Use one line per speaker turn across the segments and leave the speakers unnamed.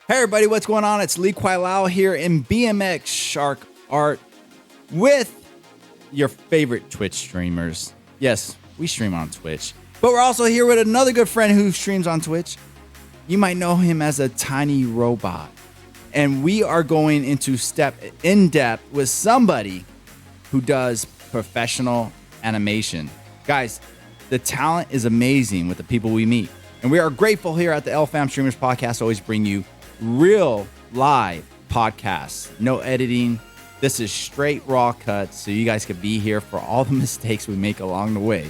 Hey everybody, what's going on? It's LiKwaiLao here in BMX Shark Art with your favorite Twitch streamers. Yes, we stream on Twitch, but we're also here with another good friend who streams on Twitch. You might know him as a tiny robot. And we are going into step in depth with somebody who does professional animation. Guys, the talent is amazing with the people we meet. And we are grateful here at the LFAM Streamers Podcast to always bring you real live podcasts. No editing. This is straight raw cuts so you guys can be here for all the mistakes we make along the way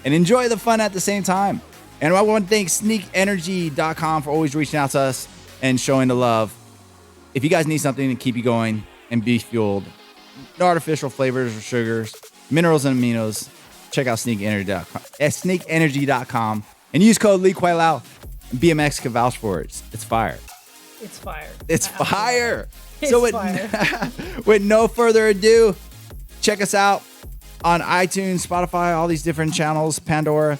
and enjoy the fun at the same time. And I want to thank sneakenergy.com for always reaching out to us and showing the love. If you guys need something to keep you going and be fueled, no artificial flavors or sugars, minerals and aminos, check out sneakenergy.com and use code LiKwaiLao. BMX can vouch for it. It's fire.
It's fire.
It's fire.
It's
So
fire.
with no further ado, check us out on iTunes, Spotify, all these different channels, Pandora,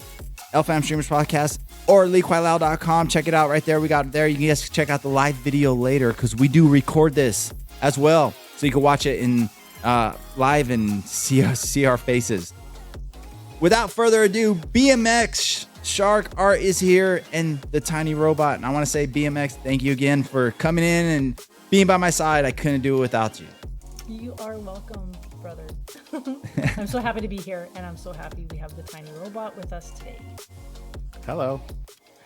LFAM Streamers Podcast, or LiKwaiLao.com. Check it out right there. We got it there. You can just check out the live video later because we do record this as well. So you can watch it in live and see our faces. Without further ado, BMX Shark Art is here and the tiny robot. And I want to say, BMX, thank you again for coming in and being by my side. I couldn't do it without you.
You are welcome, brother. I'm so happy to be here, and I'm so happy we have the tiny robot with us today.
Hello.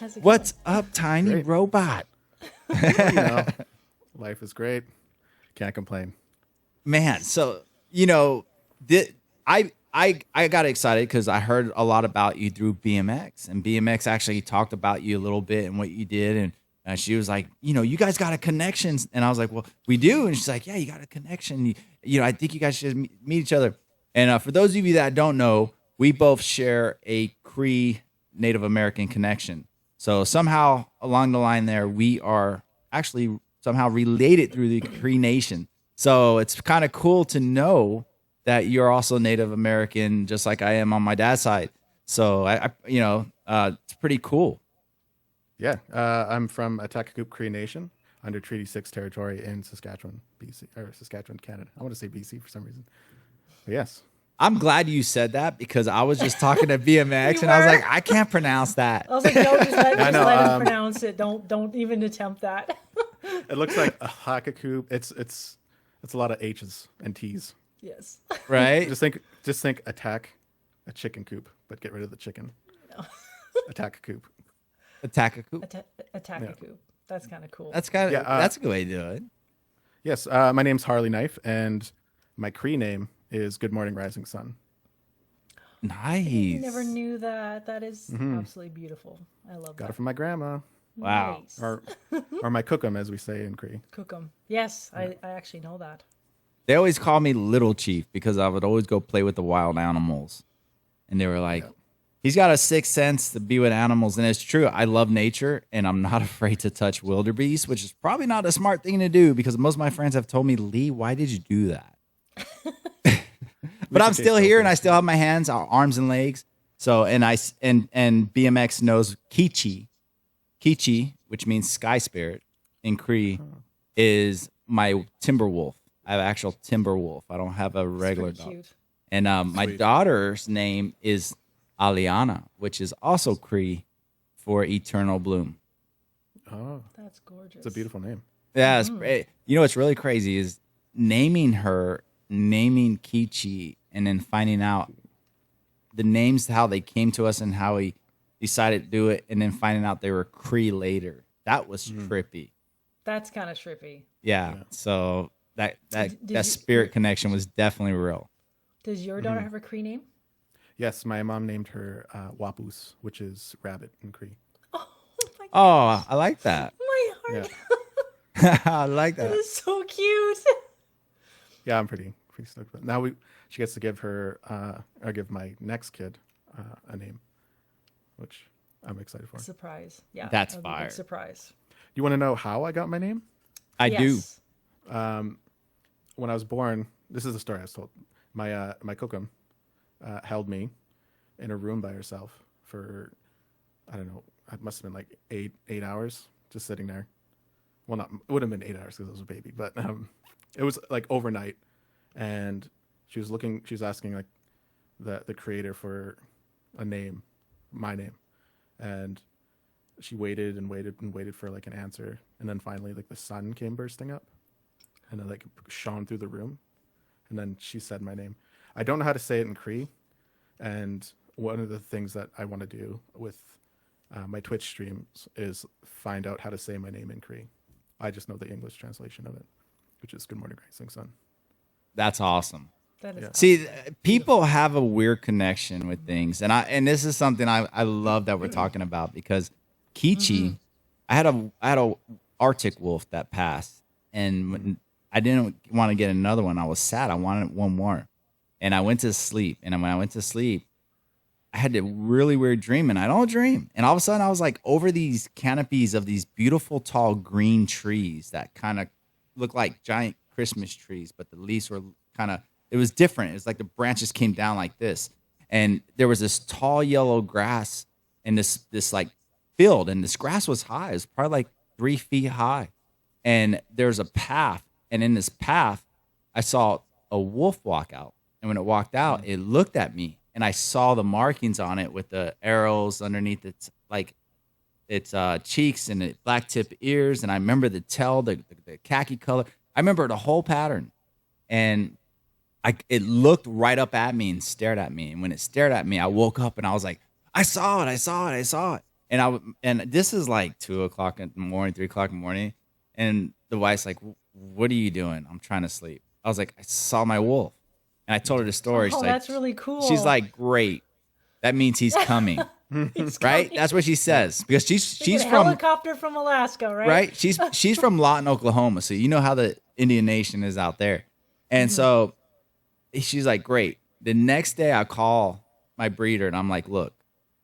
How's it going?
What's up, tiny
Great.
robot?
Life is great. Can't complain.
Man, so I got excited because I heard a lot about you through BMX, and BMX actually talked about you a little bit and what you did, and she was like, you guys got a connection, and I was like, well, we do, and she's like, yeah, you got a connection. I think you guys should meet each other. And for those of you that don't know, we both share a Cree Native American connection. So somehow along the line there, we are actually somehow related through the Cree Nation. So it's kind of cool to know that you're also Native American, just like I am on my dad's side. So it's pretty cool.
Yeah, I'm from Ahtahkakoop Cree Nation under Treaty 6 territory in Saskatchewan, BC, or Saskatchewan, Canada. I want to say BC for some reason. But yes.
I'm glad you said that because I was just talking to BMX and I was like, I can't pronounce that.
I was like, no, just let him pronounce it. Don't even attempt that.
It looks like Ahtahkakoop. It's a lot of H's and T's.
Yes.
Right?
Just think attack a chicken coop, but get rid of the chicken.
No.
Ahtahkakoop.
Ahtahkakoop.
Ahtahkakoop.
Yeah.
That's kind of cool.
That's that's a good way to do it.
Yes, my name's Harley Knife, and my Cree name is Good Morning Rising Sun.
Nice.
I never knew that. That is absolutely beautiful. I love that.
Got it from my grandma.
Wow.
Nice.
Or my cookum, as we say in Cree.
Cookum. Yes, I actually know that.
They always call me Little Chief because I would always go play with the wild animals. And they were like, he's got a sixth sense to be with animals. And it's true. I love nature and I'm not afraid to touch wildebeest, which is probably not a smart thing to do because most of my friends have told me, Lee, why did you do that? But I'm still here and I still have my hands, arms and legs. So, and BMX knows Kichi. Kichi, which means sky spirit in Cree, is my timber wolf. I have an actual timber wolf. I don't have a regular dog.
Cute.
And my daughter's name is Aliana, which is also Cree for eternal bloom.
Oh,
That's gorgeous.
it's a beautiful name.
Yeah, it's great. What's really crazy is naming Kichi, and then finding out the names, how they came to us and how we decided to do it, and then finding out they were Cree later. That was trippy.
That's kind of trippy.
Yeah. So that
Did
spirit connection was definitely real.
Does your daughter have a Cree name?
Yes, my mom named her Wapus, which is rabbit in Cree.
Oh my God.
Oh, I like that.
My heart.
Yeah.
I like
That
that.
is so cute.
Yeah, I'm pretty stoked. But now she gets to give my next kid a name, which I'm excited for.
Surprise. Yeah.
That's
that'd be a big
fire.
surprise.
You want to know how I got my name?
I do.
Yes.
When I was born, this is the story I was told. My cookum held me in a room by herself for, I don't know, it must have been like eight hours just sitting there. well, not, it would have been 8 hours because I was a baby, but it was like overnight. And she was asking like the creator for a name, my name. And she waited and waited and waited for like an answer. And then finally like the sun came bursting up and it like shone through the room. And then she said my name. I don't know how to say it in Cree. And one of the things that I want to do with my Twitch streams is find out how to say my name in Cree. I just know the English translation of it, which is Good Morning Rising Sun.
That's awesome.
That is
Yeah.
See, people have a weird connection with things, and this is something I love that we're talking about because Kichi, I had a Arctic wolf that passed, and when I didn't want to get another one. I was sad. I wanted one more, and I went to sleep. And when I went to sleep, I had a really weird dream, and I don't dream. And all of a sudden, I was like over these canopies of these beautiful, tall green trees that kind of look like giant Christmas trees, but the leaves were kind of, it was different. It was like the branches came down like this. And there was this tall yellow grass in this like field. And this grass was high. It was probably like 3 feet high. And there's a path. And in this path, I saw a wolf walk out. And when it walked out, it looked at me. And I saw the markings on it with the arrows underneath its cheeks and the black tip ears. And I remember the tail, the khaki color. I remember the whole pattern. And it looked right up at me and stared at me. And when it stared at me, I woke up and I was like, I saw it. And this is like 2 o'clock in the morning, 3 o'clock in the morning. And the wife's like, what are you doing? I'm trying to sleep. I was like, I saw my wolf. And I told her the story.
Oh,
She's
that's
like,
really cool.
She's like, great. That means he's coming.
He's
Right?
coming.
That's what she says. Because she's
Like a
from
helicopter from Alaska, right?
right? She's from Lawton, Oklahoma. So you know how the Indian Nation is out there. And so she's like, great. The next day I call my breeder and I'm like, look,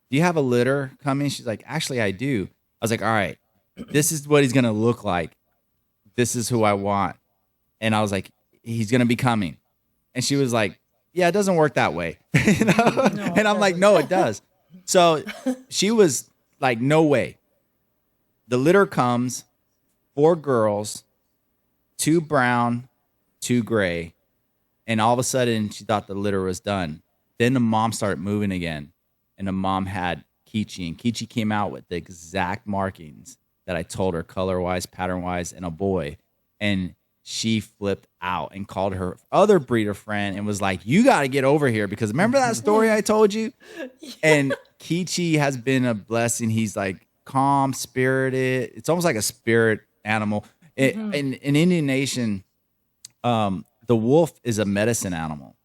do you have a litter coming? She's like, actually, I do. I was like, all right, this is what he's going to look like. This is who I want. And I was like, he's going to be coming. And she was like, yeah, it doesn't work that way. You know?
No,
And I'm like, no, it does. So she was like, no way. The litter comes, 4 girls, 2 brown, 2 gray. And all of a sudden, she thought the litter was done. Then the mom started moving again. And the mom had Kichi. And Kichi came out with the exact markings that I told her, color-wise, pattern-wise, and a boy. And she flipped out and called her other breeder friend and was like, you got to get over here. Because remember that story I told you?
Yeah.
And Kichi has been a blessing. He's like calm, spirited. It's almost like a spirit animal. In Indian Nation, the wolf is a medicine animal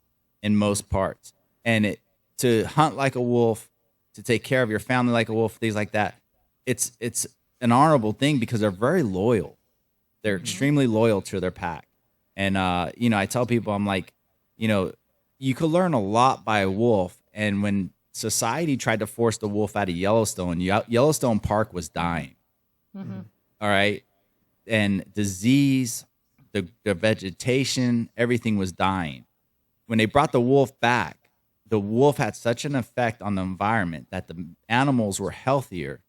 in most parts. And to hunt like a wolf, to take care of your family like a wolf, things like that, it's an honorable thing because they're very loyal. They're extremely loyal to their pack. And, I tell people, I'm like, you could learn a lot by a wolf. And when society tried to force the wolf out of Yellowstone, Yellowstone Park was dying. All right. And disease, the vegetation, everything was dying. When they brought the wolf back, the wolf had such an effect on the environment that the animals were healthier.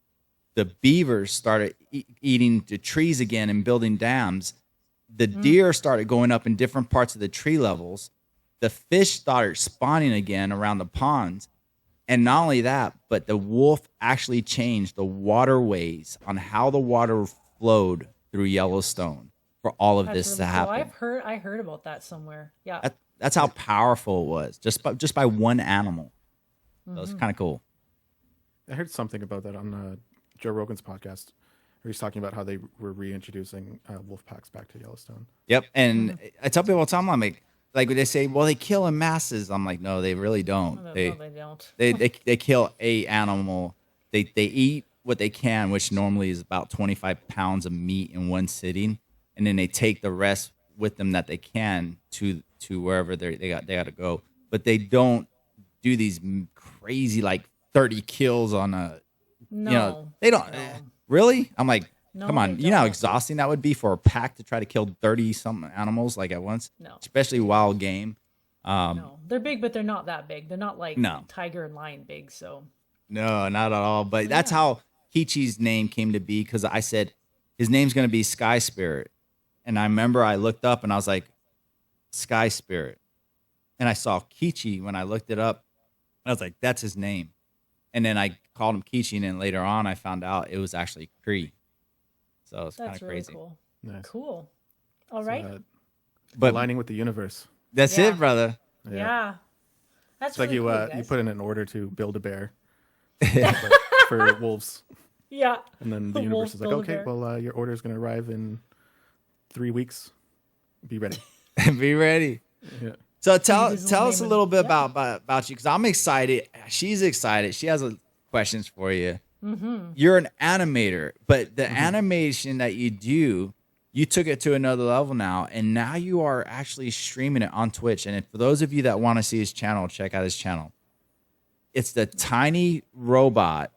The beavers started eating the trees again and building dams. The deer started going up in different parts of the tree levels. The fish started spawning again around the ponds. And not only that, but the wolf actually changed the waterways on how the water flowed through Yellowstone for all of this to happen.
I heard about that somewhere. Yeah.
That's how powerful it was, just by one animal. So it's kind of cool.
I heard something about that on Joe Rogan's podcast, where he's talking about how they were reintroducing wolf packs back to Yellowstone.
Yep. And I tell people all the time, I'm like they say, well, they kill in masses. I'm like, no, they really don't.
No, they don't.
They kill a animal. They eat what they can, which normally is about 25 pounds of meat in one sitting, and then they take the rest with them that they can to wherever they got to go. But they don't do these crazy like 30 kills on a.
No.
They don't. Really? I'm like,
No,
come on.
they
You know how
don't.
exhausting that would be for a pack to try to kill 30-something animals like at once?
No.
Especially wild game.
No. They're big, but they're not that big. They're not like
No.
tiger and lion big. So
No, not at all. But that's how Kichi's name came to be, because I said, his name's going to be Sky Spirit. And I remember I looked up and I was like, Sky Spirit. And I saw Kichi when I looked it up. I was like, that's his name. And then I called him Kichi, and then later on I found out it was actually Cree. So it's kind of
That's really
crazy.
cool.
Nice.
Cool. All right.
But
aligning with the universe.
that's
Yeah.
it, brother.
Yeah. That's
It's like
really
you
cool,
you
guys.
put in an order to build a bear for wolves,
Yeah.
and then the
A
universe
wolf
is like,
build a
okay,
bear.
well, your order is going to arrive in 3 weeks. Be ready.
Be ready.
Yeah.
So
Use his
tell us a
name
little
and-
bit
yeah.
about you, because I'm excited. She's excited. She has questions for you. You're an animator, but the animation that you do, you took it to another level now, and now you are actually streaming it on Twitch. And for those of you that want to see his channel, check out his channel. It's the Tiny Robot,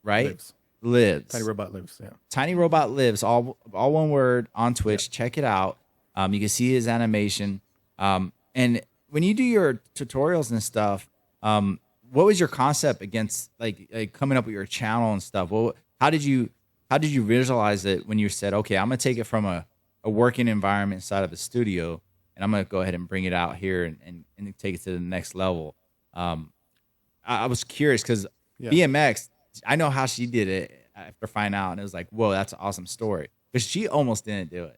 right? Lives.
Tiny robot lives. Yeah.
Tiny Robot Lives, all one word, on Twitch. Check it out. You can see his animation. And when you do your tutorials and stuff, what was your concept against like coming up with your channel and stuff? Well, how did you visualize it when you said, okay, I'm gonna take it from a working environment inside of a studio, and I'm gonna go ahead and bring it out here and take it to the next level? I was curious because BMX, I know how she did it after finding out, and it was like, whoa, that's an awesome story. But she almost didn't do it,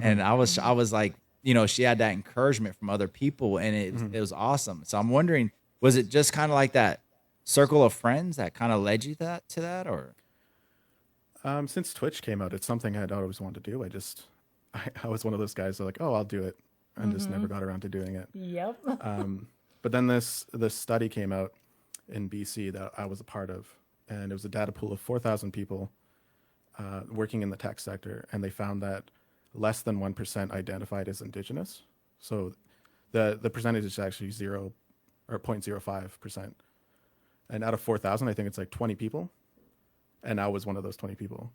and I was like, you know, she had that encouragement from other people, and it was awesome. So I'm wondering, was it just kind of like that circle of friends that kind of led you to that, or?
Since Twitch came out, it's something I'd always wanted to do. I was one of those guys that like, oh, I'll do it, and just never got around to doing it.
Yep.
But then this study came out in BC that I was a part of, and it was a data pool of 4,000 people working in the tech sector, and they found that less than 1% identified as Indigenous. So the percentage is actually 0.05%. And out of 4,000, I think it's like 20 people. And I was one of those 20 people.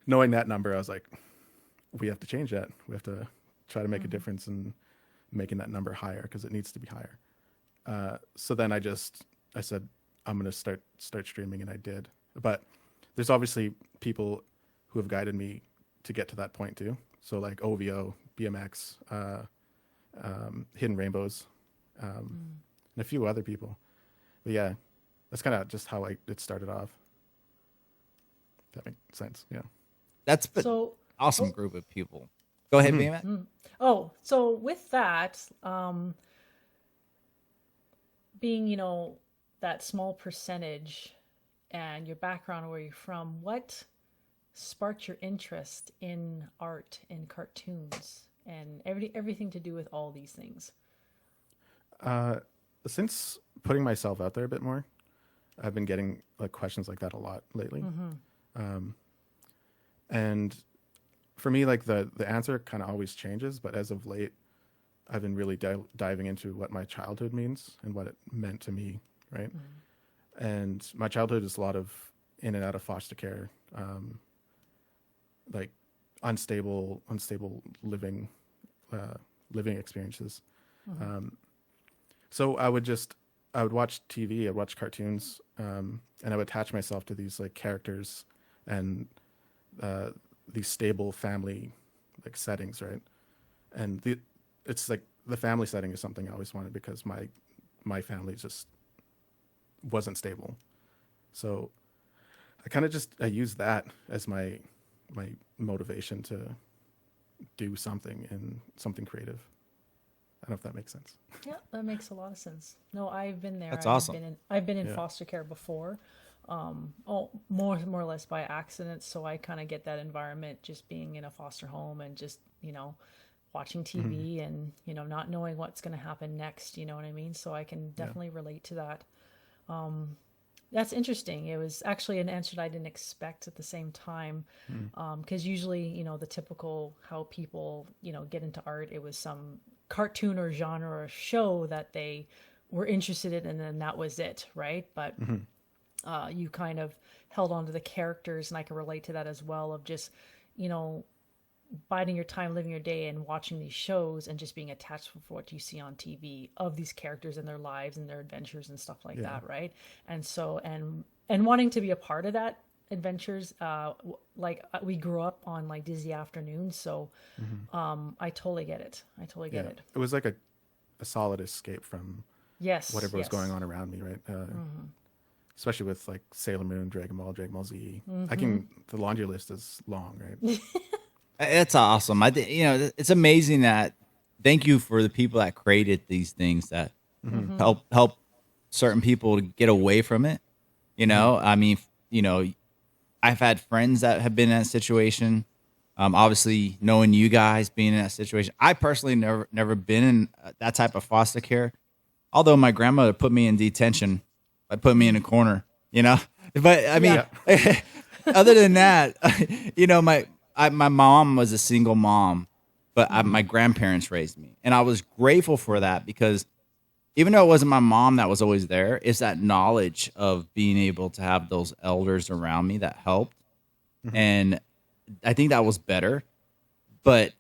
Knowing that number, I was like, we have to change that. We have to try to make a difference in making that number higher, because it needs to be higher. So then I said, I'm going to start streaming, and I did. But there's obviously people who have guided me to get to that point too. So like OVO, BMX, Hidden Rainbows, and a few other people. But yeah, that's kind of just how it started off. That makes sense. Yeah.
That's
So
awesome group of people. Go ahead, BMX.
Oh, so with that, being, you know, that small percentage and your background, where you're from, what sparked your interest in art and cartoons and everything to do with all these things?
Since putting myself out there a bit more, I've been getting like questions like that a lot lately. And for me, like the answer kind of always changes, but as of late, I've been really diving into what my childhood means and what it meant to me, right? And my childhood is a lot of in and out of foster care, like unstable living experiences. So I would watch TV, I'd watch cartoons, and I would attach myself to these like characters and these stable family like settings, right? And it's like the family setting is something I always wanted, because my family just wasn't stable. So I kind of I used that as my motivation to do something creative. I don't know if that makes sense.
Yeah, that makes a lot of sense. No, I've been there.
That's awesome.
I've been in foster care before. More or less by accident. So I kind of get that environment, just being in a foster home and just, you know, watching TV and, you know, not knowing what's going to happen next. You know what I mean? So I can definitely relate to that. That's interesting. It was actually an answer that I didn't expect at the same time. Because usually, you know, the typical how people, you know, get into art, it was some cartoon or genre or show that they were interested in, and then that was it, right? But you kind of held on to the characters, and I can relate to that as well, of just, you know, biding your time, living your day, and watching these shows and just being attached with what you see on TV of these characters and their lives and their adventures and stuff like that, right? And so and wanting to be a part of that adventures. Like we grew up on like Disney afternoons, so I totally get it. I totally get it.
It was like a solid escape from
Yes,
whatever was
yes.
going on around me, right? Especially with like Sailor Moon, Dragon Ball Z. The laundry list is long, right?
It's awesome. I think it's amazing that. Thank you for the people that created these things that help certain people to get away from it. I mean, I've had friends that have been in that situation. Obviously, knowing you guys being in that situation, I personally never been in that type of foster care. Although my grandmother put me in detention by putting me in a corner, But I mean, other than that, my mom was a single mom, but my grandparents raised me, and I was grateful for that because even though it wasn't my mom that was always there, it's that knowledge of being able to have those elders around me that helped, and I think that was better. But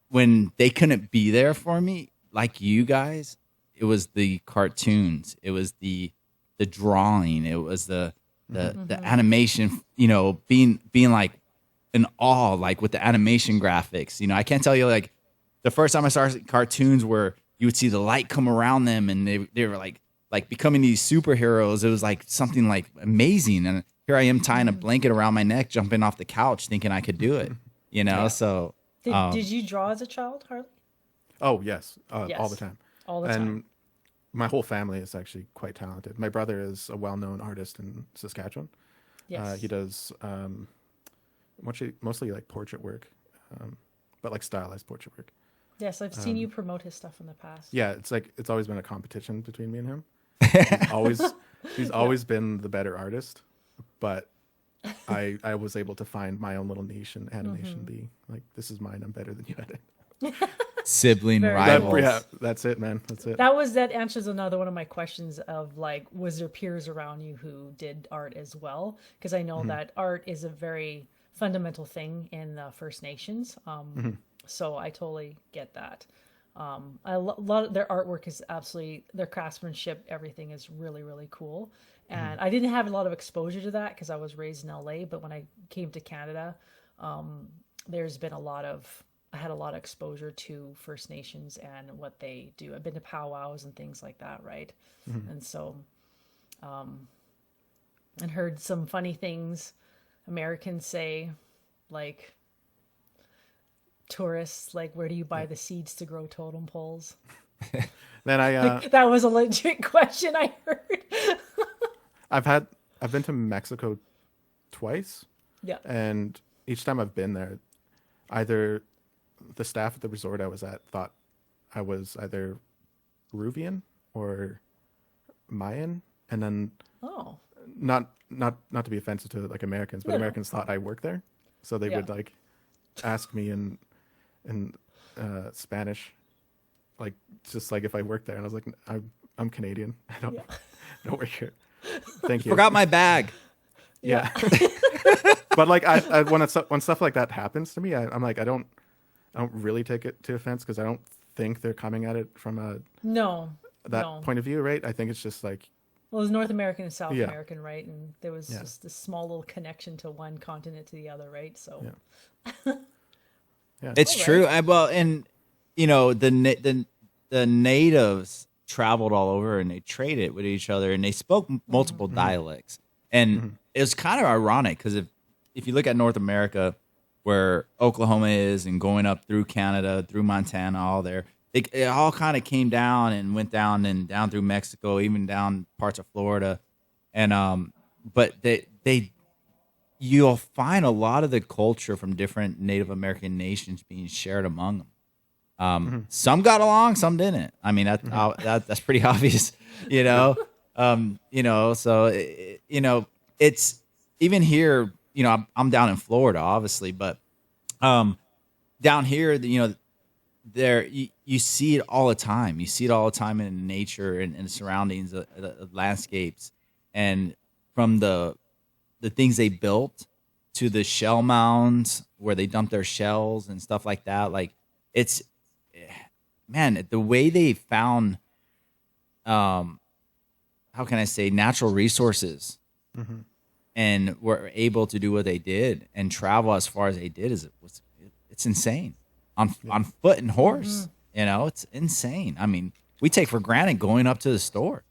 when they couldn't be there for me, like you guys, it was the cartoons, it was the drawing, it was the animation, being like in awe, like with the animation graphics. I can't tell you, like the first time I started cartoons where you would see the light come around them and they were like becoming these superheroes. It was like something like amazing. And here I am tying a blanket around my neck, jumping off the couch, thinking I could do it. So
did you draw as a child, Harley?
Oh yes,
Yes.
all the time.
All the
and
time.
my whole family is actually quite talented. My brother is a well-known artist in Saskatchewan.
Yes.
He does mostly like portrait work, but like stylized portrait work.
Yes, I've seen you promote his stuff in the past.
Yeah, it's always been a competition between me and him. He's always been the better artist, but I was able to find my own little niche in animation. Be like, this is mine. I'm better than you at it.
Sibling
Very
rivals.
That's it, man. That's it.
That answers another one of my questions of like, was there peers around you who did art as well? Because I know that art is a very fundamental thing in the First Nations. So I totally get that. A lot of their artwork is absolutely, their craftsmanship, everything is really, really cool. And I didn't have a lot of exposure to that because I was raised in LA. But when I came to Canada, there's been I had a lot of exposure to First Nations and what they do. I've been to powwows and things like that, right? And so, and heard some funny things Americans say, like tourists, like, where do you buy the seeds to grow totem poles?
Then
That was a legit question I heard.
I've been to Mexico twice.
Yeah.
And each time I've been there, either the staff at the resort I was at thought I was either Peruvian or Mayan, and then not to be offensive to like Americans, but Americans thought I worked there, so they would like ask me in Spanish, like just like if I worked there, and I was like, I'm Canadian. I don't work here. Thank you.
Forgot my bag.
Yeah. But like I when stuff like that happens to me, I'm like, I don't really take it to offense because I don't think they're coming at it from that point of view, right? I think it's just like,
well, it was North American and South American, right? And there was just this small little connection to one continent to the other, right? So
it's true. And the natives traveled all over and they traded with each other and they spoke multiple dialects. And it was kind of ironic because if you look at North America, where Oklahoma is and going up through Canada, through Montana, all there, it all kind of came down and went down and down through Mexico, even down parts of Florida. And but you'll find a lot of the culture from different Native American nations being shared among them. Some got along, some didn't. I mean, that's pretty obvious, So it's even here. I'm down in Florida, obviously, but down here, there you see it all the time. You see it all the time in nature and the surroundings, the landscapes, and from the things they built to the shell mounds where they dump their shells and stuff like that. Like it's, man, the way they found, how can I say, natural resources and were able to do what they did and travel as far as they did it's insane on foot and horse. You know, it's insane. I mean, we take for granted going up to the store,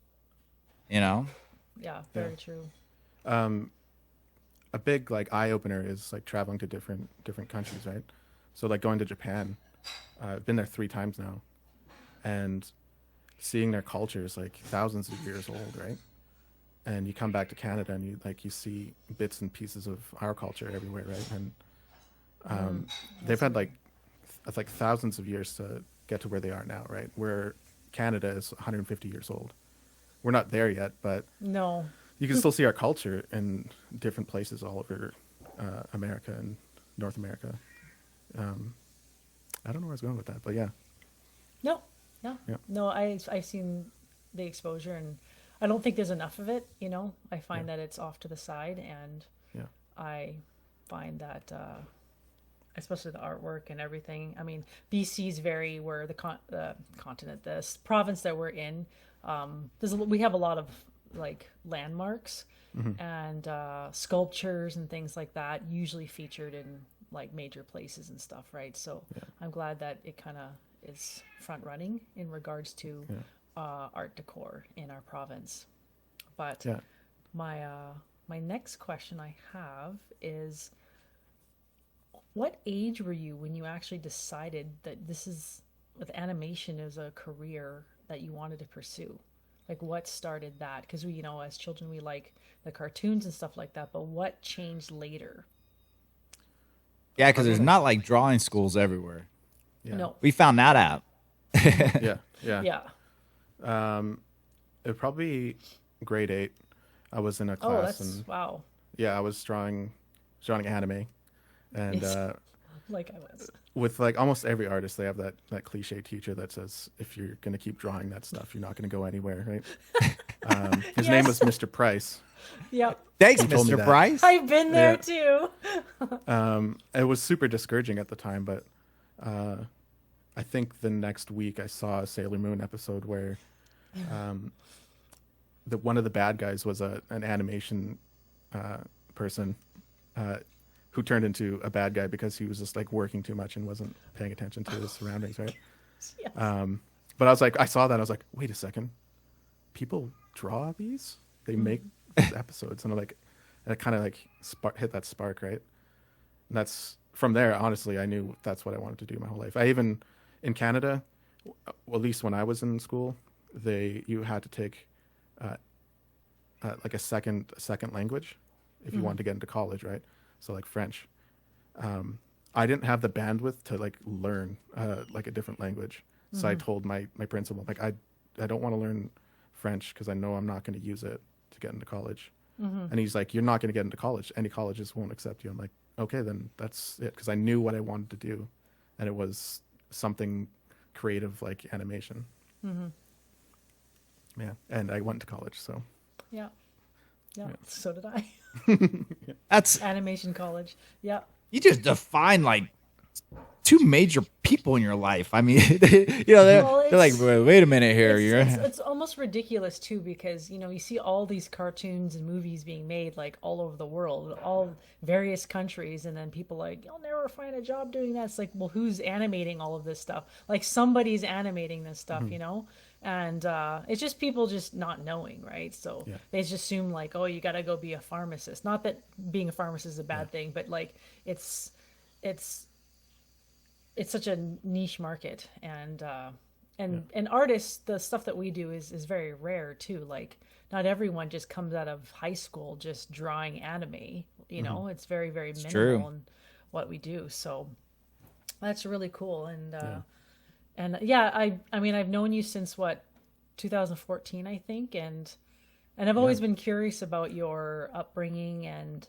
you know?
Yeah, very true.
A big like eye opener is like traveling to different countries, right? So like going to Japan, I've been there 3 times now, and seeing their culture is like thousands of years old, right? And you come back to Canada and you see bits and pieces of our culture everywhere, right? And they've had like thousands of years to get to where they are now, right? Where Canada is 150 years old. We're not there yet, but
No.
you can still see our culture in different places all over America and North America. I don't know where I was going with that, but yeah.
No. Yeah.
Yeah.
No, I've seen the exposure, and I don't think there's enough of it, you know. I find that it's off to the side, and I find that especially the artwork and everything. I mean, BC's very where the continent, this province that we're in, we have a lot of like landmarks and sculptures and things like that, usually featured in like major places and stuff, right? So I'm glad that it kind of is front running in regards to art decor in our province. But my next question I have is, what age were you when you actually decided that this is with animation as a career that you wanted to pursue? Like, what started that? Because we, you know, as children, we like the cartoons and stuff like that. But what changed later?
Yeah, because there's not like drawing schools everywhere.
Yeah.
No.
We found that out.
Yeah.
It would probably be grade 8. I was in a
Oh,
class
that's
and
wow.
I was drawing anime, and
Like I was.
with like almost every artist, they have that cliche teacher that says, if you're going to keep drawing that stuff, you're not going to go anywhere, right? His name was Mr. Price.
Yep.
Thanks,
He told me
Mr.
that.
Price.
I've been there too.
It was super discouraging at the time, but I think the next week I saw a Sailor Moon episode where one of the bad guys was an animation person who turned into a bad guy because he was just like working too much and wasn't paying attention to his surroundings, right?
Yes.
But I was like, I saw that, I was like, wait a second, people draw these? They make these episodes, and I'm like, and it kind of like hit that spark, right? And that's from there. Honestly, I knew that's what I wanted to do my whole life. I even in Canada, well, at least when I was in school, you had to take like a second language if you wanted to get into college, right? So like French. I didn't have the bandwidth to like learn like a different language. So I told my principal, like, I don't want to learn French because I know I'm not going to use it to get into college. And he's like, you're not going to get into college. Any colleges won't accept you. I'm like, okay, then that's it. Because I knew what I wanted to do. And it was something creative like animation. Yeah. And I went to college, so.
Yeah. So did I.
That's
Animation college. Yeah.
you just define like 2 major people in your life. I mean, you know, they're like, wait a minute here.
It's almost ridiculous too, because you know you see all these cartoons and movies being made like all over the world, all various countries, and then people like, you'll never find a job doing that. It's like, well, who's animating all of this stuff? Like somebody's animating this stuff, you know. And it's just people just not knowing, right? So they just assume like, oh, you got to go be a pharmacist. Not that being a pharmacist is a bad thing, but like it's such a niche market, and artists, the stuff that we do is very rare too. Like not everyone just comes out of high school just drawing anime. You know, it's very very minimal in what we do. So that's really cool. And I mean, I've known you since 2014, I think, and I've always been curious about your upbringing and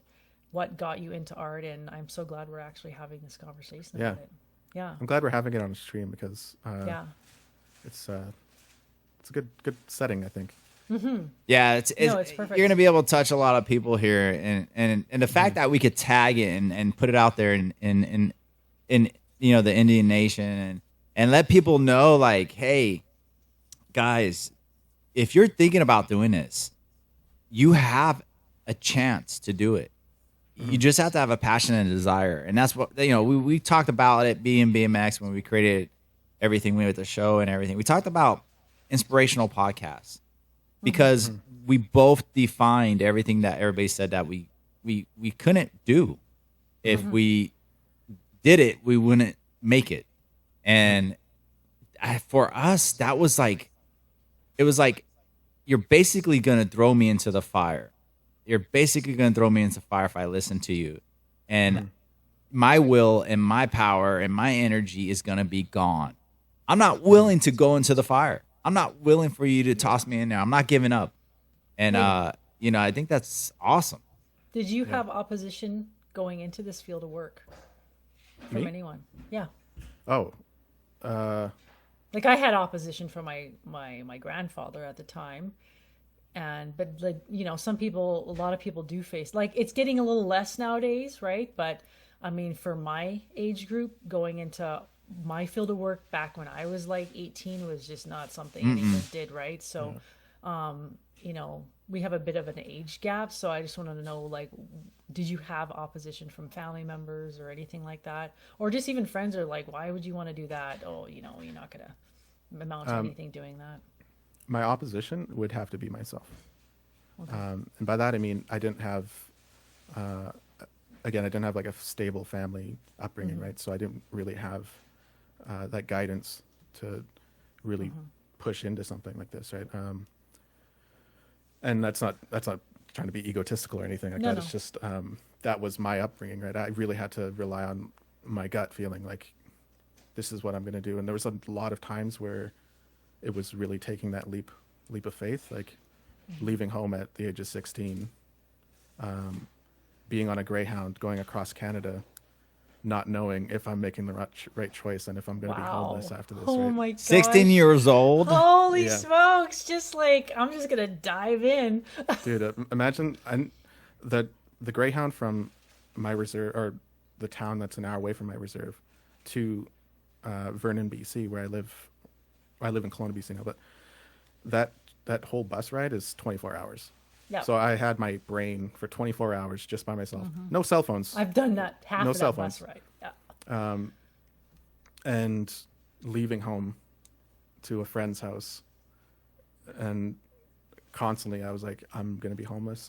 what got you into art, and I'm so glad we're actually having this conversation about it. Yeah,
I'm glad we're having it on a stream because it's a good setting, I think.
Yeah, it's
perfect.
You're gonna be able to touch a lot of people here, and the fact that we could tag it and put it out there in you know the Indian Nation and let people know, like, hey, guys, if you're thinking about doing this, you have a chance to do it. You just have to have a passion and a desire. And that's what, we talked about it being BMX when we created everything with the show and everything. We talked about inspirational podcasts because we both defined everything that everybody said that we couldn't do. If we did it, we wouldn't make it. And for us, that was like, it was like, you're basically going to throw me into the fire. You're basically going to throw me into the fire if I listen to you. And my will and my power and my energy is going to be gone. I'm not willing to go into the fire. I'm not willing for you to toss me in there. I'm not giving up. And, I think that's awesome.
Did you have opposition going into this field of work from anyone? Yeah.
Oh,
like I had opposition from my grandfather at the time. But like, a lot of people do face, like, it's getting a little less nowadays, right? But I mean, for my age group, going into my field of work back when I was like 18 was just not something anyone did, right? So, we have a bit of an age gap. So I just wanted to know, like, did you have opposition from family members or anything like that? Or just even friends are like, why would you want to do that? Oh, you're not going to amount to anything doing that.
My opposition would have to be myself.
Okay.
And by that, I mean, I didn't have, I didn't have like a stable family upbringing, right? So I didn't really have that guidance to really push into something like this, right? And that's not trying to be egotistical or anything like that. No. It's just that was my upbringing, right? I really had to rely on my gut feeling, like, this is what I'm going to do. And there was a lot of times where it was really taking that leap of faith, like leaving home at the age of 16, being on a Greyhound, going across Canada, not knowing if I'm making the right choice and if I'm going to be homeless after this.
Oh
right?
my god!
16 years old.
Holy smokes! Just like, I'm just gonna dive in.
Dude, imagine the Greyhound from my reserve, or the town that's an hour away from my reserve, to Vernon, BC, where I live. I live in Kelowna, BC now, but that whole bus ride is 24 hours. Yep. So I had my brain for 24 hours just by myself. No cell phones.
I've done that half of that bus ride. Yeah.
And leaving home to a friend's house, and constantly I was like, I'm going to be homeless.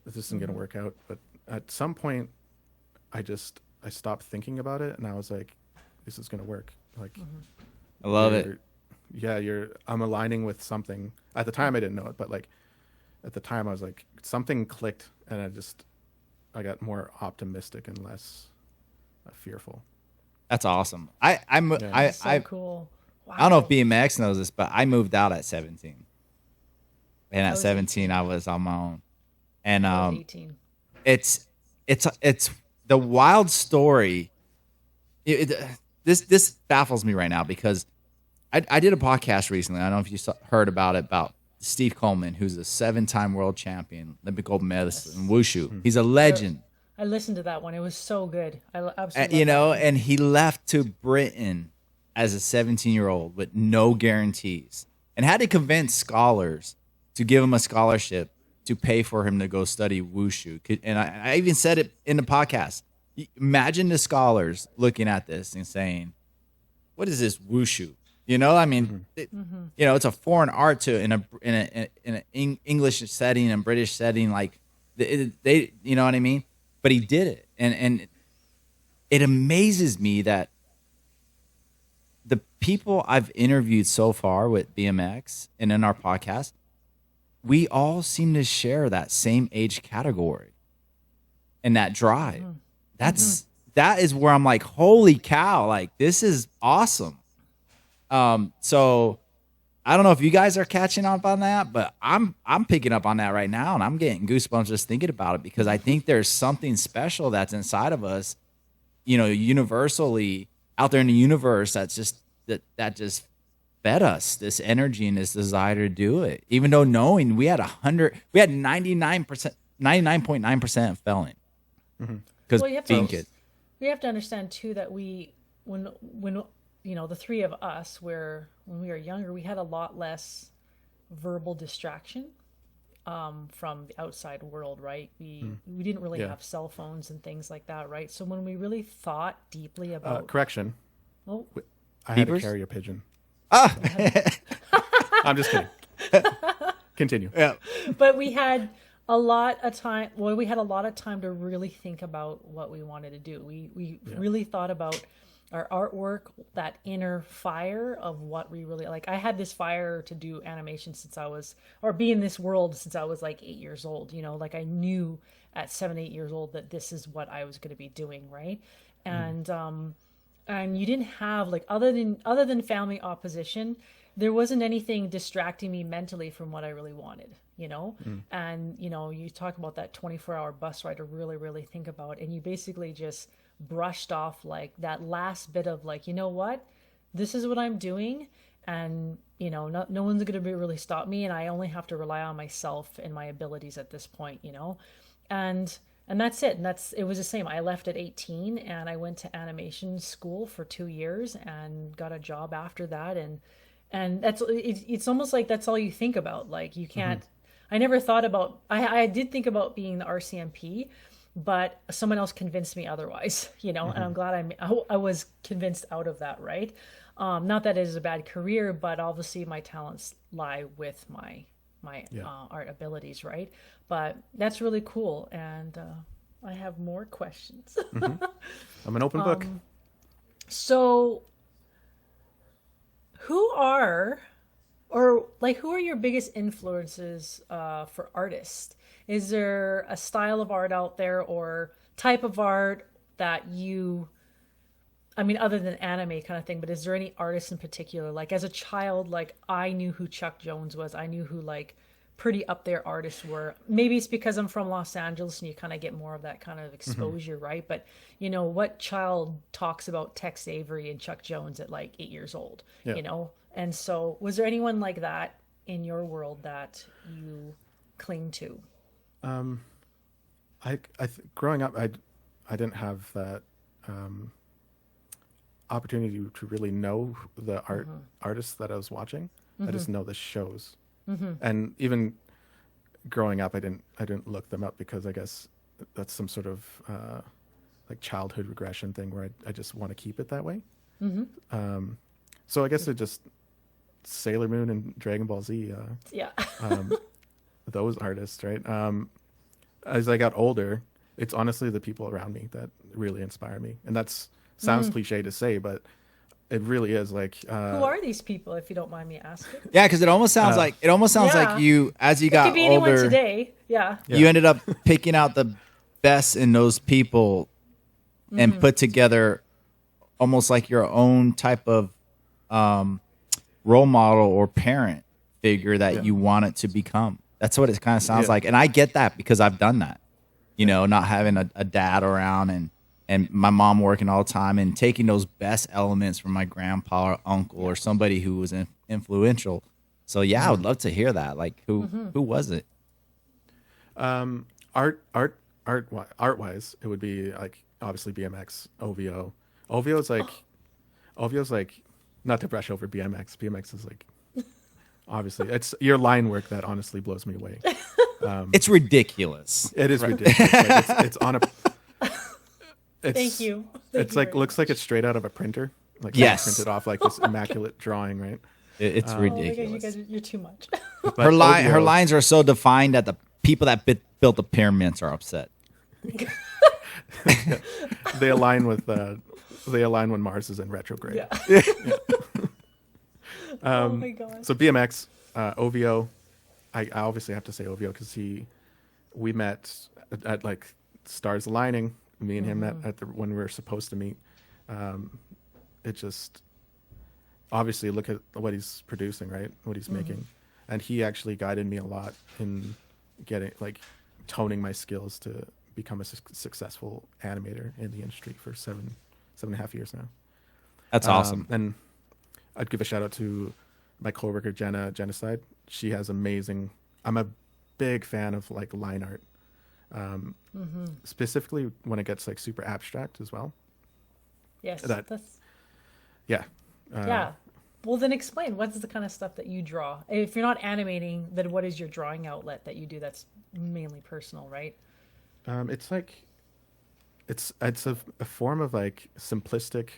This isn't going to work out. But at some point, I stopped thinking about it, and I was like, this is going to work. Like,
I love it.
Yeah, I'm aligning with something. At the time, I didn't know it, but like at the time, I was like, something clicked, and I got more optimistic and less fearful.
That's awesome.
That's so cool. Wow.
I don't know if BMX knows this, but I moved out at 17. And at 17, 18. I was on my own. And
I was 18.
It's the wild story. This baffles me right now because I did a podcast recently. I don't know if you heard about it, about Steve Coleman, who's a 7-time world champion, Olympic gold medalist in wushu. He's a legend.
I listened to that one. It was so good. I absolutely
and he left to Britain as a 17-year-old with no guarantees and had to convince scholars to give him a scholarship to pay for him to go study wushu. And I even said it in the podcast. Imagine the scholars looking at this and saying, what is this wushu? I mean, it's a foreign art to in an English setting and British setting, like they, you know what I mean? But he did it, and it amazes me that the people I've interviewed so far with BMX and in our podcast, we all seem to share that same age category and that drive. That is where I'm like, holy cow, like this is awesome. So I don't know if you guys are catching up on that, but I'm picking up on that right now, and I'm getting goosebumps just thinking about it because I think there's something special that's inside of us, universally out there in the universe that's just that just fed us this energy and this desire to do it, even though knowing we had 99.9% failing because being kids.
We have to understand too that when the three of us, when we were younger, we had a lot less verbal distraction. from the outside world, right? We didn't really
Yeah.
have cell phones and things like that, right? So when we really thought deeply about
Correction.
oh,
I had a
Beavers?
carrier pigeon.
Ah,
I'm just kidding. Continue.
yeah.
but we had a lot of time. Well, we had a lot of time to really think about what we wanted to do. We really thought about our artwork, that inner fire of what we really like. I had this fire to do animation since I was, or be in this world since I was like 8 years old. You know, like I knew at 7, 8 years old that this is what I was going to be doing, right? And you didn't have like other than family opposition, there wasn't anything distracting me mentally from what I really wanted, you know? And, you know, you talk about that 24-hour bus ride to really, really think about, and you basically just brushed off like that last bit of like, you know what? This is what I'm doing. And, you know, no one's going to really stop me. And I only have to rely on myself and my abilities at this point, you know? And that's it. And it was the same. I left at 18 and I went to animation school for 2 years and got a job after that. And it's almost like that's all you think about. Like you can't, I never thought about, I did think about being the RCMP, but someone else convinced me otherwise, you know, and I'm glad I was convinced out of that. Right. Not that it is a bad career, but obviously my talents lie with my art abilities. Right. But that's really cool. And, I have more questions.
I'm an open book.
So who are your biggest influences for artists? Is there a style of art out there or type of art that other than anime kind of thing, but is there any artists in particular? Like as a child, like I knew who Chuck Jones was. I knew who like pretty up there artists were. Maybe it's because I'm from Los Angeles and you kind of get more of that kind of exposure, right? But you know, what child talks about Tex Avery and Chuck Jones at like 8 years old, you know? And so was there anyone like that in your world that you cling to?
Growing up, I didn't have that opportunity to really know the artists that I was watching. I just know the shows. And even growing up, I didn't look them up because I guess that's some sort of like childhood regression thing where I just want to keep it that way. So I guess it just Sailor Moon and Dragon Ball Z. Those artists, right? As I got older, it's honestly the people around me that really inspire me, and that's sounds cliche to say, but it really is. Like,
who are these people, if you don't mind me asking?
Yeah, because it almost sounds like you, as you got
could be anyone
older,
today.
you ended up picking out the best in those people and put together almost like your own type of role model or parent figure that you want it to become. That's what it kind of sounds like, and I get that because I've done that. You know, not having a dad around and my mom working all the time and taking those best elements from my grandpa or uncle or somebody who was influential. So yeah, I would love to hear that. Like who was it?
Art wise, it would be like obviously BMX, OVO. OVO's like not to brush over BMX. BMX is like obviously it's your line work that honestly blows me away.
It's ridiculous.
It is ridiculous. Like it's on a.
Thank you.
It's like looks like it's straight out of a printer. Like printed off like this immaculate drawing, right?
It's ridiculous.
Oh my gosh, you're too much.
Her lines are so defined that the people that built the pyramids are upset.
They align when Mars is in retrograde.
Oh my god.
So BMX, OVO, I obviously have to say OVO because we met at like stars aligning. Me and him met when we were supposed to meet. It just obviously look at what he's producing, right? What he's making, and he actually guided me a lot in toning my skills to become a successful animator in the industry for 7.5 years now.
That's awesome.
And I'd give a shout out to my coworker Jenna Genocide. She has amazing. I'm a big fan of like line art. Specifically when it gets like super abstract as well.
Yes,
that's
Well, then explain what's the kind of stuff that you draw. If you're not animating, then what is your drawing outlet that you do that's mainly personal, right?
It's like it's a form of like simplistic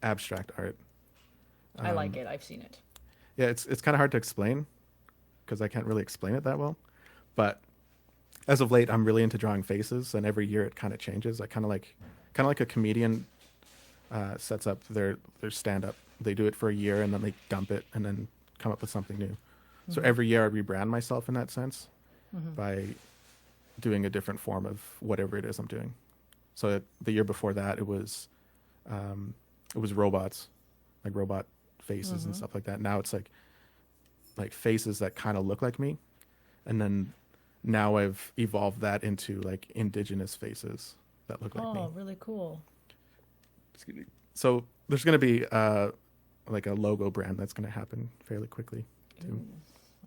abstract art.
I like it. I've seen it.
Yeah, it's kind of hard to explain because I can't really explain it that well. But as of late, I'm really into drawing faces, and every year it kind of changes. I kind of like a comedian sets up their stand up. They do it for a year and then they dump it and then come up with something new. So every year I rebrand myself in that sense by doing a different form of whatever it is I'm doing. So the year before that, it was robots, like robot faces and stuff like that. Now it's like faces that kind of look like me, and then now I've evolved that into like indigenous faces that look like me.
Oh, really cool.
So there's going to be like a logo brand that's going to happen fairly quickly too.
Ooh,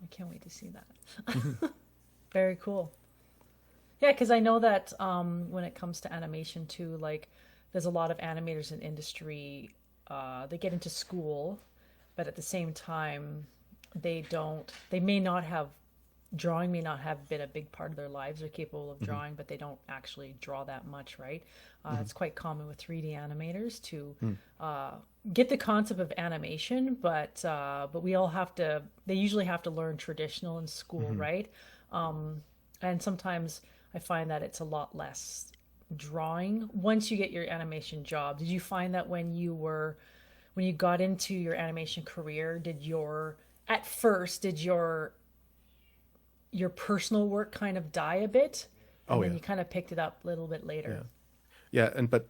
I can't wait to see that. Very cool. Yeah, because I know that when it comes to animation too, like there's a lot of animators in industry. They get into school, but at the same time, drawing may not have been a big part of their lives. They're capable of drawing, but they don't actually draw that much, right? It's quite common with 3D animators to get the concept of animation, but we all they usually have to learn traditional in school, right? And sometimes I find that it's a lot less drawing once you get your animation job. Did you find that when you got into your animation career, did your personal work kind of die a bit, and then you kind of picked it up a little bit later?
Yeah, but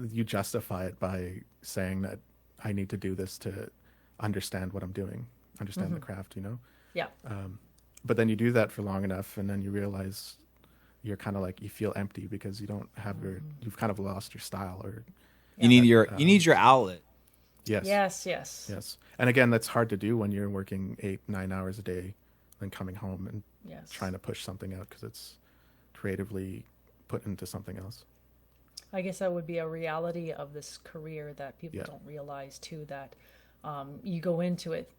you justify it by saying that I need to do this to understand what I'm doing, understand the craft,
Yeah.
But then you do that for long enough, and then you realize you're kind of like, you feel empty because you don't have you've kind of lost your style, or
you need your outlet.
Yes. And again, that's hard to do when you're working 8-9 hours a day, then coming home and trying to push something out because it's creatively put into something else.
I guess that would be a reality of this career that people don't realize too, that you go into it,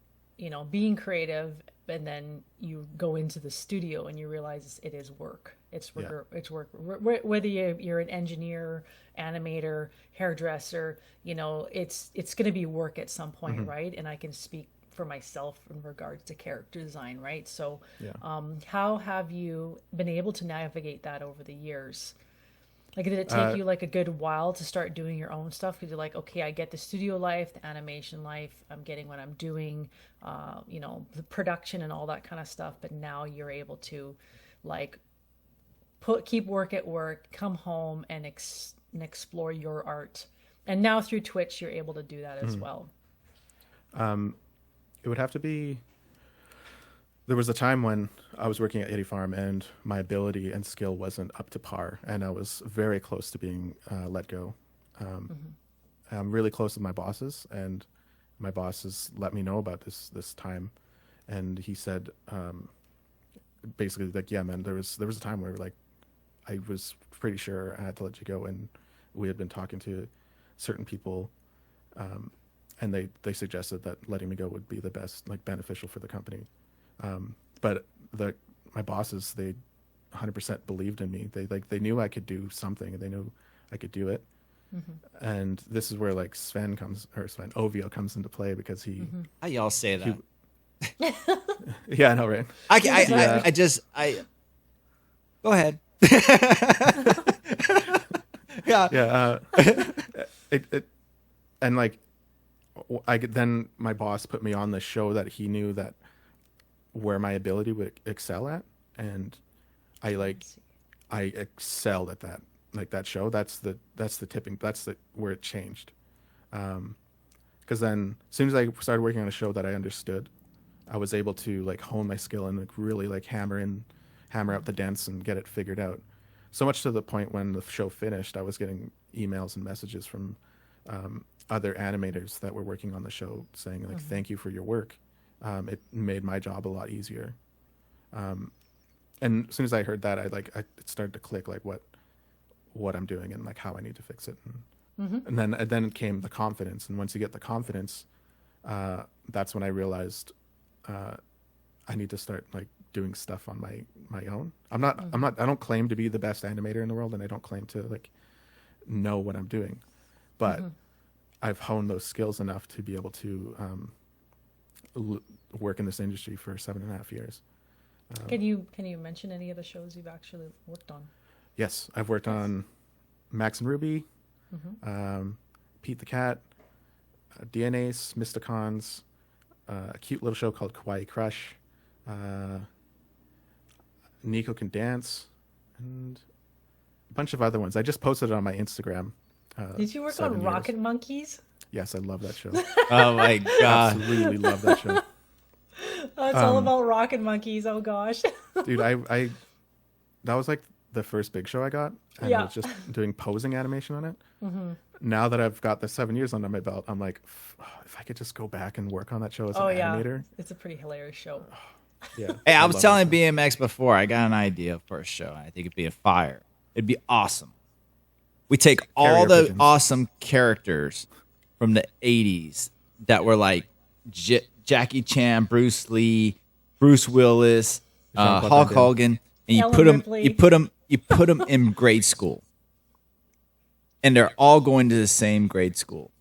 being creative, and then you go into the studio and you realize it is work. It's work. It's work. Whether you're an engineer, animator, hairdresser, it's going to be work at some point, right? And I can speak for myself in regards to character design, right? So, how have you been able to navigate that over the years? Like, did it take you like a good while to start doing your own stuff? Because you're like, okay, I get the studio life, the animation life, I'm getting what I'm doing, the production and all that kind of stuff. But now you're able to like keep work at work, come home and explore your art. And now through Twitch, you're able to do that as well.
It would have to be, there was a time when I was working at Yeti Farm and my ability and skill wasn't up to par, and I was very close to being let go. I'm really close with my bosses, and my bosses let me know about this time, and he said, basically like, yeah, man, there was a time where like I was pretty sure I had to let you go, and we had been talking to certain people, and they suggested that letting me go would be the best, like, beneficial for the company. But my bosses, they 100% believed in me. They knew I could do something, and they knew I could do it. And this is where like Ovio comes into play, because he.
How y'all say that?
Yeah, I know, right?
I go ahead.
Yeah. And like, then my boss put me on the show that he knew that where my ability would excel at, and I excelled at that. Like that show, that's the tipping, where it changed. Because then as soon as I started working on a show that I understood, I was able to like hone my skill and like really like hammer out the dents and get it figured out. So much to the point when the show finished, I was getting emails and messages from other animators that were working on the show saying like, thank you for your work. It made my job a lot easier. And as soon as I heard that, it started to click like what I'm doing and like how I need to fix it. And and then came the confidence. And once you get the confidence, that's when I realized I need to start like doing stuff on my own. I don't claim to be the best animator in the world, and I don't claim to like know what I'm doing, but I've honed those skills enough to be able to work in this industry for 7.5 years.
Can you mention any of the shows you've actually worked on?
Yes, I've worked on Max and Ruby, Pete the Cat, DNAs, Mysticons, a cute little show called Kawaii Crush, Nico Can Dance, and a bunch of other ones. I just posted it on my Instagram.
Did you work on Rocket Monkeys?
Yes, I love that show.
Oh my god,
Absolutely love that show.
It's all about Rocket Monkeys. Oh gosh.
Dude, I that was like the first big show I got, and I was just doing posing animation on it. Now that I've got the 7 years under my belt, I'm like, if I could just go back and work on that show as an animator.
It's a pretty hilarious show.
Yeah.
Hey, I was telling BMX before, I got an idea for a show. I think it'd be a fire. It'd be awesome. We take all the awesome characters from the 80s that were like Jackie Chan, Bruce Lee, Bruce Willis, Hulk Hogan, and you put them in grade school. And they're all going to the same grade school.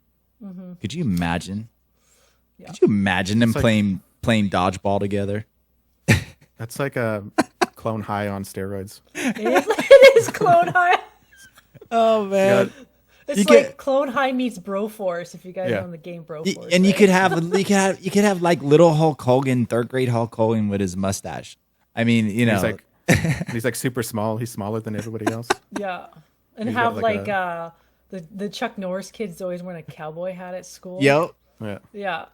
Could you imagine? Yeah. Could you imagine them playing dodgeball together?
That's like a Clone High on steroids.
It is Clone High.
Oh man,
it's like Clone High meets Broforce. If you guys know the game Broforce,
and you could have like little Hulk Hogan, third grade Hulk Hogan with his mustache. I mean, you know,
he's like super small. He's smaller than everybody else.
Yeah, and have like the Chuck Norris kids always wearing a cowboy hat at school.
Yep.
Yeah.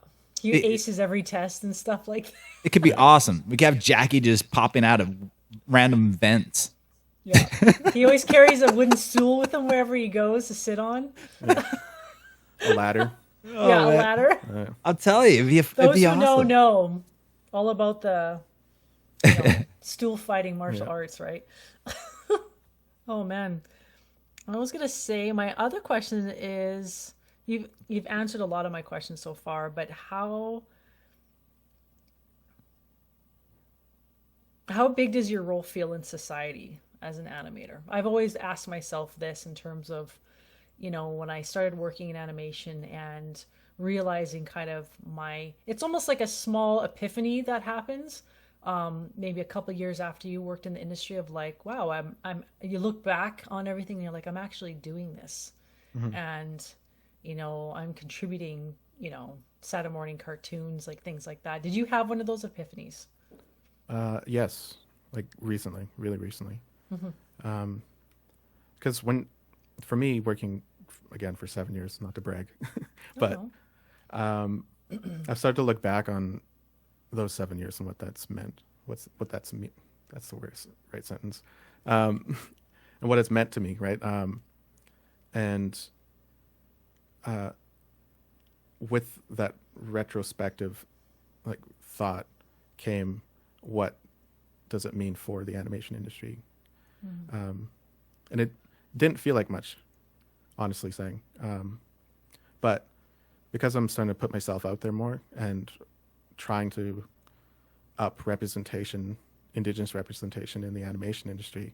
He aces every test and stuff like that.
It could be awesome. We could have Jackie just popping out of random vents.
Yeah. He always carries a wooden stool with him wherever he goes to sit on.
Yeah. A ladder.
A ladder.
I'll tell you.
Those who know all about the stool fighting martial arts, right? Oh, man. I was going to say, my other question is... You've answered a lot of my questions so far, but how big does your role feel in society as an animator? I've always asked myself this in terms of, when I started working in animation and realizing kind of it's almost like a small epiphany that happens. Maybe a couple of years after you worked in the industry of like, wow, you look back on everything and you're like, I'm actually doing this. And I'm contributing, Saturday morning cartoons, like things like that. Did you have one of those epiphanies?
Yes, like recently, really recently. Because for me, working again for 7 years, not to brag, but I've started to look back on those 7 years and what that's meant. That's the worst, right sentence. And what it's meant to me, right? With that retrospective like thought came, what does it mean for the animation industry? And it didn't feel like much, honestly saying. But because I'm starting to put myself out there more and trying to up representation, Indigenous representation in the animation industry,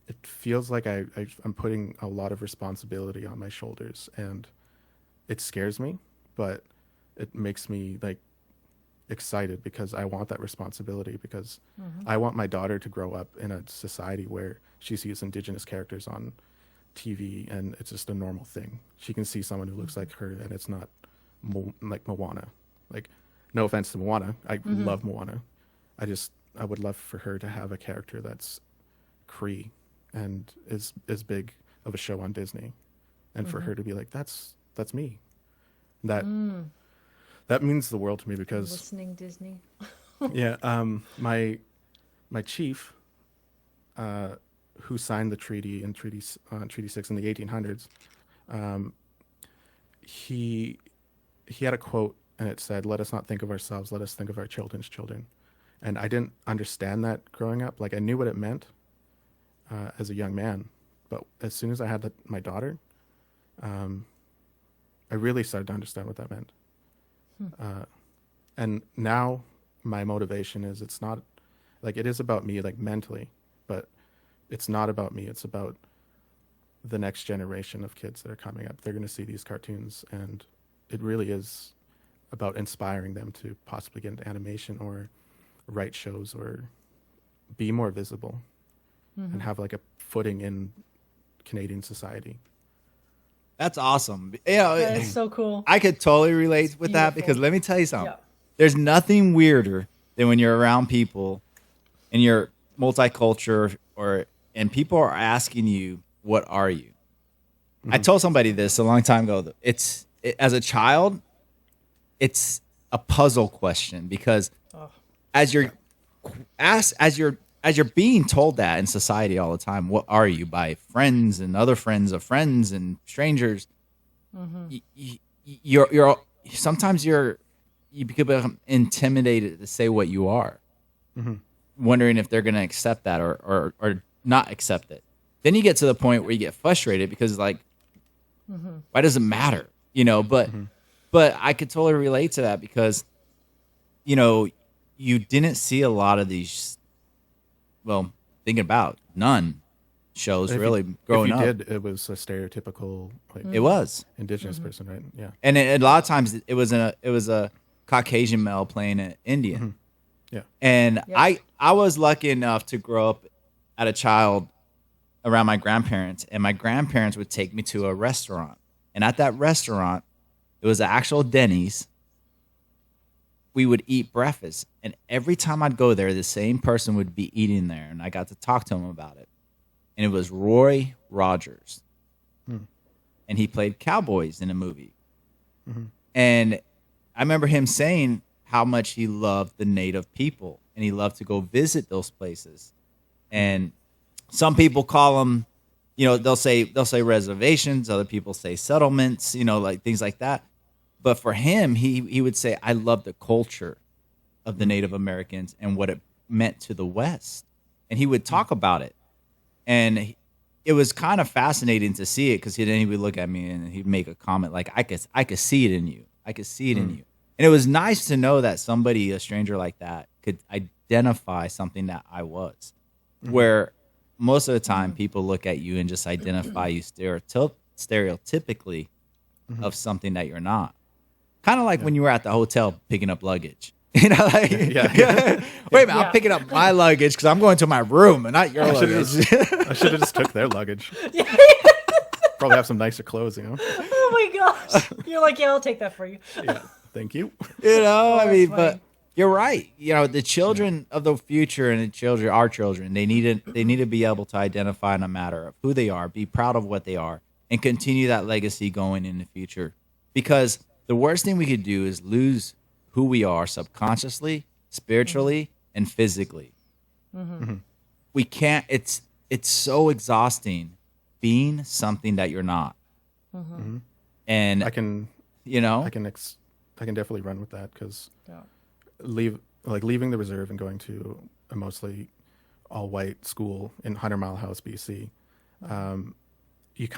it feels like I'm putting a lot of responsibility on my shoulders, and it scares me, but it makes me like excited because I want that responsibility, because I want my daughter to grow up in a society where she sees Indigenous characters on TV and it's just a normal thing. She can see someone who looks like her and it's not like Moana. Like, no offense to Moana. I love Moana. I would love for her to have a character that's Cree and is big of a show on Disney, and for her to be like, that's me. That means the world to me, because
listening Disney.
My chief, who signed the treaty in Treaty 6 in the 1800s, he had a quote, and it said, "Let us not think of ourselves, let us think of our children's children." And I didn't understand that growing up. Like, I knew what it meant as a young man, But as soon as I had my daughter, I really started to understand what that meant. And now my motivation is, it's not like, it is about me, like mentally, but it's not about me. It's about the next generation of kids that are coming up. They're going to see these cartoons, and it really is about inspiring them to possibly get into animation or write shows or be more visible and have like a footing in Canadian society.
That's awesome. You know,
That is so cool.
I could totally relate with that,
beautiful.
because let me tell you something.
Yeah.
There's nothing weirder than when you're around people and you're multicultural, and people are asking you, what are you? I told somebody this a long time ago. As a child, it's a puzzle question, because as you're being told that in society all the time, what are you, by friends and other friends of friends and strangers, you're sometimes you become intimidated to say what you are, wondering if they're going to accept that or not accept it. Then you get to the point where you get frustrated because, like, why does it matter? You know, but I could totally relate to that, because, you know, you didn't see a lot of these, well, thinking about none shows really growing up.
If you did, it was a stereotypical, like,
It was
Indigenous person, right? Yeah.
and a lot of times it was a Caucasian male playing an Indian.
Yeah.
And I was lucky enough to grow up as a child around my grandparents, and my grandparents would take me to a restaurant. And at that restaurant, it was an actual Denny's. We would eat breakfast, and every time I'd go there, the same person would be eating there, and I got to talk to him about it. And it was Roy Rogers. And he played cowboys in a movie. And I remember him saying how much he loved the native people, and he loved to go visit those places. And some people call them, you know, they'll say reservations. Other people say settlements, you know, like things like that. But for him, he would say, I love the culture of the Native Americans and what it meant to the West. And he would talk about it. And it was kind of fascinating to see it, because then he would look at me and he'd make a comment like, I could see it in you. I could see it in you. And it was nice to know that somebody, a stranger like that, could identify something that I was. Where most of the time people look at you and just identify you stereotypically of something that you're not. Kind of like when you were at the hotel picking up luggage. You know, like, wait a minute, I'm picking up my luggage because I'm going to my room and not your luggage.
I should have just took their luggage. Probably have some nicer clothes, you know?
Oh my gosh. You're like, yeah, I'll take that for you.
Yeah, thank you.
You know, I mean,
funny.
but you're right. You know, the children of the future and our children, they need to be able to identify no matter of who they are, be proud of what they are, and continue that legacy going in the future. Because the worst thing we could do is lose who we are subconsciously, spiritually, and physically. We can't. It's so exhausting being something that you're not. And
I can definitely run with that, because leaving the reserve and going to a mostly all-white school in 100 Mile House, BC, you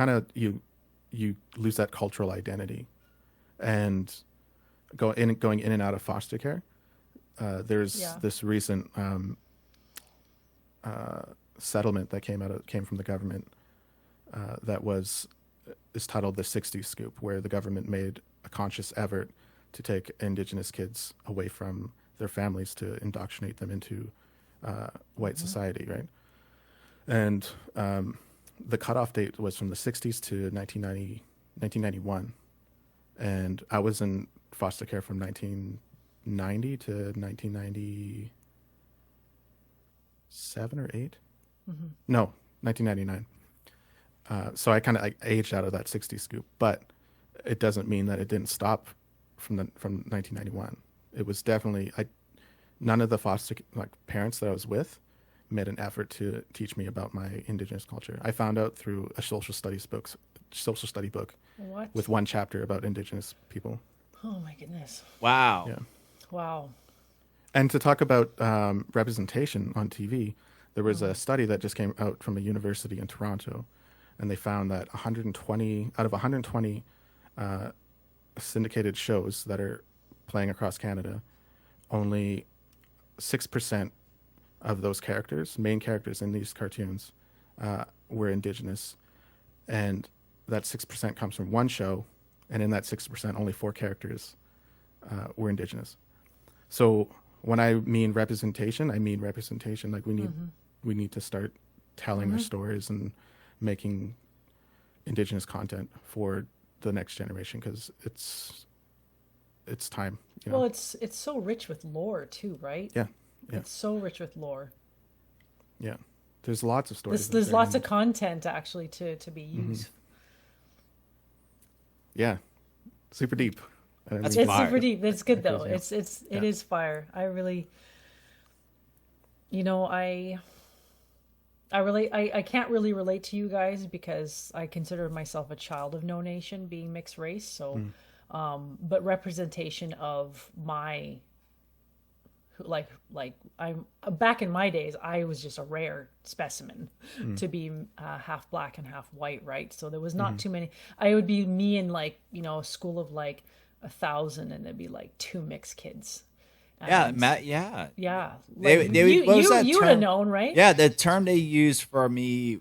lose that cultural identity, and going in and out of foster care. There's this recent settlement that came from the government that is titled the 60s Scoop, where the government made a conscious effort to take Indigenous kids away from their families to indoctrinate them into white society, right? And the cutoff date was from the 60s to 1991. And I was in foster care from 1990 to 1997 or 8. No, 1999. So I kind of aged out of that 60 scoop, but it doesn't mean that it didn't stop from 1991. It was definitely none of the foster parents that I was with made an effort to teach me about my Indigenous culture. I found out through a social study book with one chapter about Indigenous people.
Oh my goodness.
wow.
Yeah.
Wow.
And to talk about representation on TV, there was a study that just came out from a university in Toronto and they found that 120 out of 120 syndicated shows that are playing across Canada, only 6% of those characters, main characters in these cartoons, were Indigenous, and that 6% comes from one show, and in that 6%, only 4 characters were Indigenous. So when I mean representation, I mean representation. Like we need to start telling our stories and making Indigenous content for the next generation, because it's time. You know?
Well, it's so rich with lore too, right?
Yeah.
It's so rich with lore.
Yeah, there's lots of stories.
There's lots of content actually to be used.
Yeah, super deep.
That's
It's
fire.
super deep. It's good though.
Yeah.
It is fire. I really, I can't really relate to you guys because I consider myself a child of no nation, being mixed race. So, but representation of my, like I'm back in my days, I was just a rare specimen to be half black and half white, right? So there was not too many. I would be me in like a school of like 1,000, and there'd be like 2 mixed kids.
Yeah,
And
Matt. Yeah.
yeah,
They-
like,
they- what was that
you would have
term?
known, right?
Yeah, the term they used for me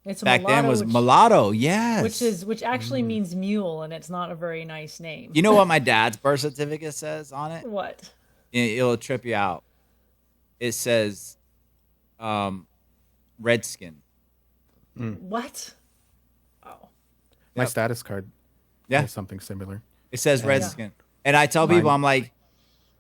It's
back
mulatto,
then was
which,
mulatto. Yes.
which actually means mule, and it's not a very nice name.
You know what my dad's birth certificate says on it?
What?
It'll trip you out. It says, redskin.
What? Oh,
My
Yep.
status card
Yeah.
has something similar.
It says
Yeah.
redskin. And I tell people,
Mine-
I'm like,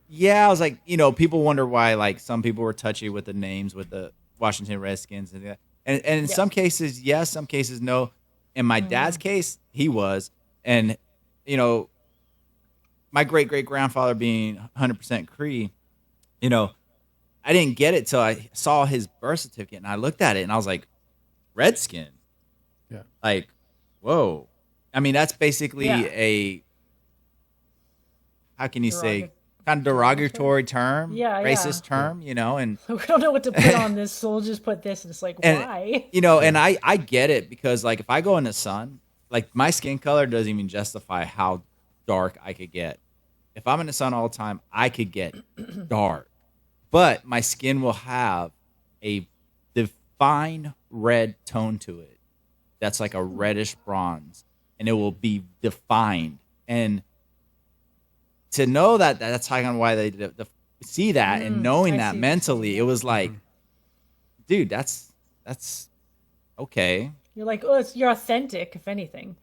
yeah, I was like, people wonder why like some people were touchy with the names with the Washington Redskins and that. And in some cases, yes, some cases no. In my dad's case, he was. And my great great grandfather being 100% Cree, I didn't get it till I saw his birth certificate and I looked at it and I was like, redskin.
Yeah.
Like, whoa. I mean, that's basically
Yeah.
a, how can you say,
Derogatory.
kind of derogatory term,
Yeah,
racist term, and
we don't know what to put on this, so we'll just put this. And it's like,
And-
why?
and I get it because like if I go in the sun, like my skin color doesn't even justify how dark I could get. If I'm in the sun all the time, I could get dark, but my skin will have a defined red tone to it. That's like a reddish bronze, and it will be defined. And to know that's kind of why they see that and knowing
I
that
see.
mentally, it was like, dude, that's okay.
You're like, oh, you're authentic, if anything.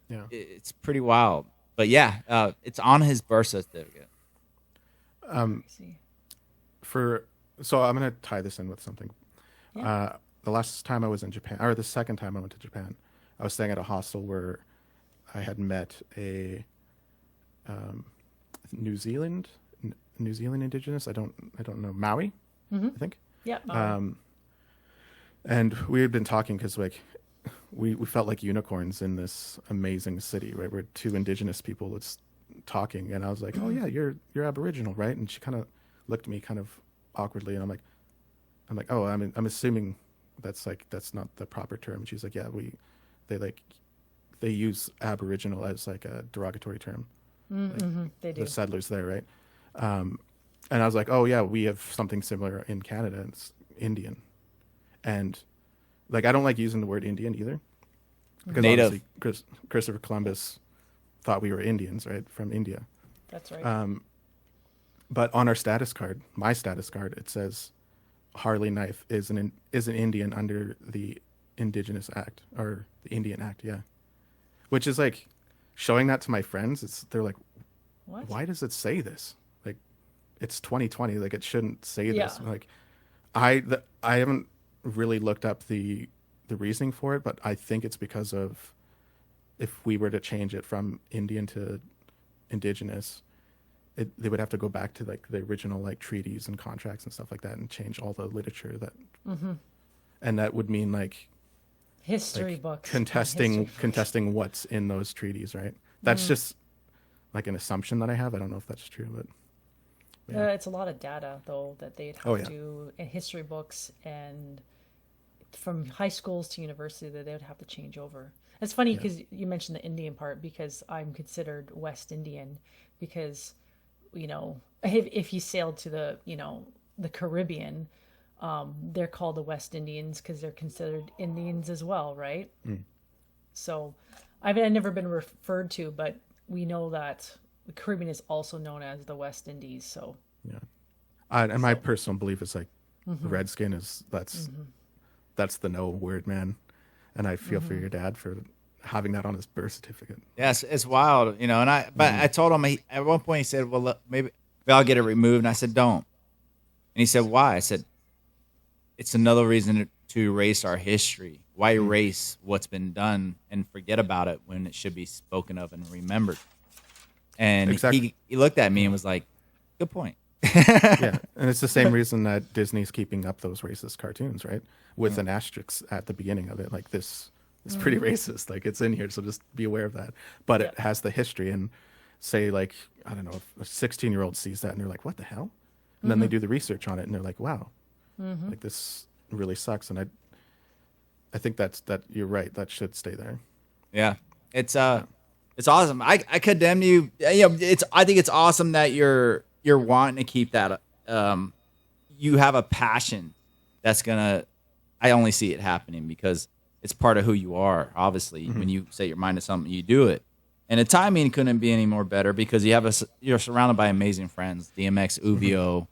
Yeah.
It's pretty wild. But yeah, it's on his birth certificate.
I see.
So I'm gonna tie this in with something.
Yeah.
The last time I was in Japan, or the second time I went to Japan, I was staying at a hostel where I had met a New Zealand Indigenous. I don't know, Maui, I think.
Yeah.
And we had been talking because like we felt like unicorns in this amazing city, right? We're 2 Indigenous people that's talking, and I was like, "Oh yeah, you're Aboriginal, right?" And she kind of looked at me kind of awkwardly, and I'm like, "Oh, I'm assuming that's not the proper term." And she's like, "Yeah, they use Aboriginal as like a derogatory term,
They do.
the settlers there, right?" And I was like, "Oh yeah, we have something similar in Canada. It's Indian." And like I don't like using the word Indian either, because
Native.
obviously Christopher Columbus thought we were Indians, right, from India.
That's right.
But on our status card, my status card, it says Harley Knife is an Indian under the Indigenous Act, or the Indian Act, yeah. Which is like showing that to my friends. They're like,
What?
why does it say this? Like, it's 2020. Like, it shouldn't say this.
Yeah.
Like, I haven't really looked up the reasoning for it, but I think it's because of if we were to change it from Indian to Indigenous, they would have to go back to like the original like treaties and contracts and stuff like that and change all the literature that, and that would mean like
History
like
books.
contesting what's in those treaties, right? That's just like an assumption that I have. I don't know if that's true, but
It's a lot of data though that they'd have
Oh, yeah.
to in history books and from high schools to university that they would have to change over. It's funny because you mentioned the Indian part, because I'm considered West Indian, because if you sailed to the Caribbean, they're called the West Indians because they're considered Indians as well, right? So I've never been referred to, but we know that the Caribbean is also known as the West Indies. So
and my personal belief is like redskin is that's the no word, man. And I feel for your dad for having that on his birth certificate.
Yes, it's wild, and I told him at one point, he said, well, look, maybe I'll get it removed. And I said, don't. And he said, why? I said, it's another reason to erase our history. Why erase what's been done and forget about it when it should be spoken of and remembered? And he looked at me and was like, good point.
Yeah, and it's the same reason that Disney's keeping up those racist cartoons, right? With an asterisk at the beginning of it, like this is pretty racist. Like it's in here, so just be aware of that. But it has the history, and say like, I don't know, if a 16-year-old sees that and they're like, what the hell? And then they do the research on it and they're like, wow, like this really sucks. And I think that you're right. That should stay there.
Yeah, it's awesome. I condemn you. I think it's awesome that you're wanting to keep that. You have a passion that's gonna. I only see it happening because it's part of who you are. Obviously, when you set your mind to something, you do it. And the timing couldn't be any more better because you're surrounded by amazing friends. DMX, Uvio,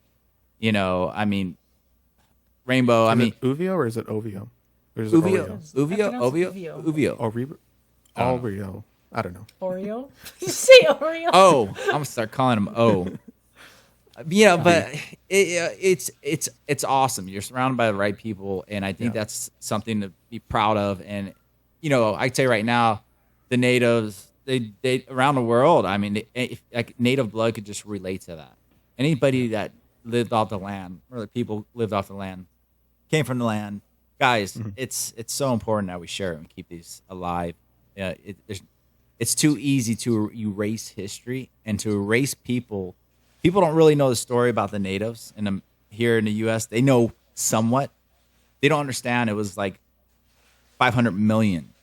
I mean, Rainbow.
Is it Uvio or is it Ovio? Or is it
Uvio.
Oreo. I don't know.
Oreo? You say Oreo?
Oh, I'm gonna start calling him O. But it's awesome. You're surrounded by the right people, and I think that's something to be proud of. And I tell you right now, the natives, they around the world. I mean, like native blood could just relate to that. Anybody that lived off the land, or the people lived off the land, came from the land. Guys, it's so important that we share it and keep these alive. It's too easy to erase history and to erase people. People don't really know the story about the natives here in the U.S. They know somewhat. They don't understand it was like 500 million,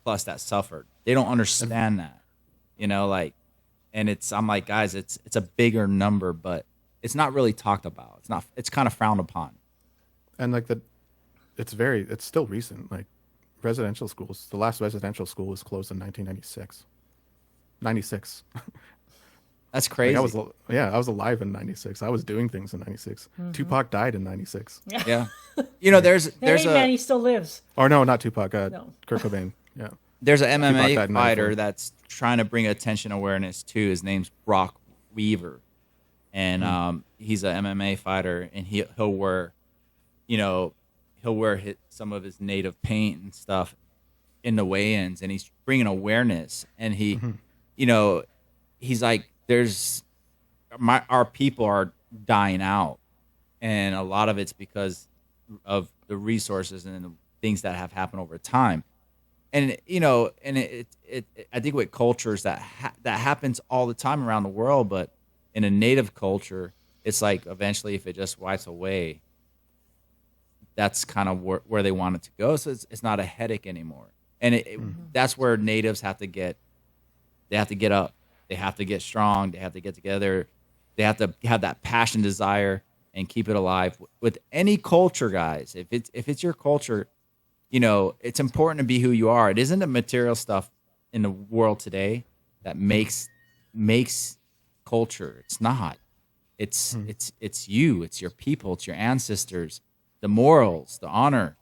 plus that suffered. They don't understand that, and I'm like, guys, it's a bigger number, but it's not really talked about. It's kind of frowned upon.
And like it's still recent. Like residential schools, the last residential school was closed in 1996. 96.
That's crazy.
I was alive in 96. I was doing things in 96. Tupac died in 96.
Yeah. There's
man, he still lives.
Or no, not Tupac. Kurt Cobain. Yeah.
There's an MMA fighter that's trying to bring attention awareness to. His name's Brock Weaver, and he's an MMA fighter, and he'll wear, some of his native paint and stuff in the weigh-ins, and he's bringing awareness, and he, he's like, our people are dying out, and a lot of it's because of the resources and the things that have happened over time. And I think with cultures that happens all the time around the world, but in a native culture, it's like eventually if it just wipes away, that's kind of where they want it to go. So it's not a headache anymore. And that's where natives have to get up. They have to get strong. They have to get together. They have to have that passion, desire, and keep it alive. With any culture, guys, if it's your culture, it's important to be who you are. It isn't the material stuff in the world today that makes culture. It's not. It's you. It's your people. It's your ancestors. The morals, the honor.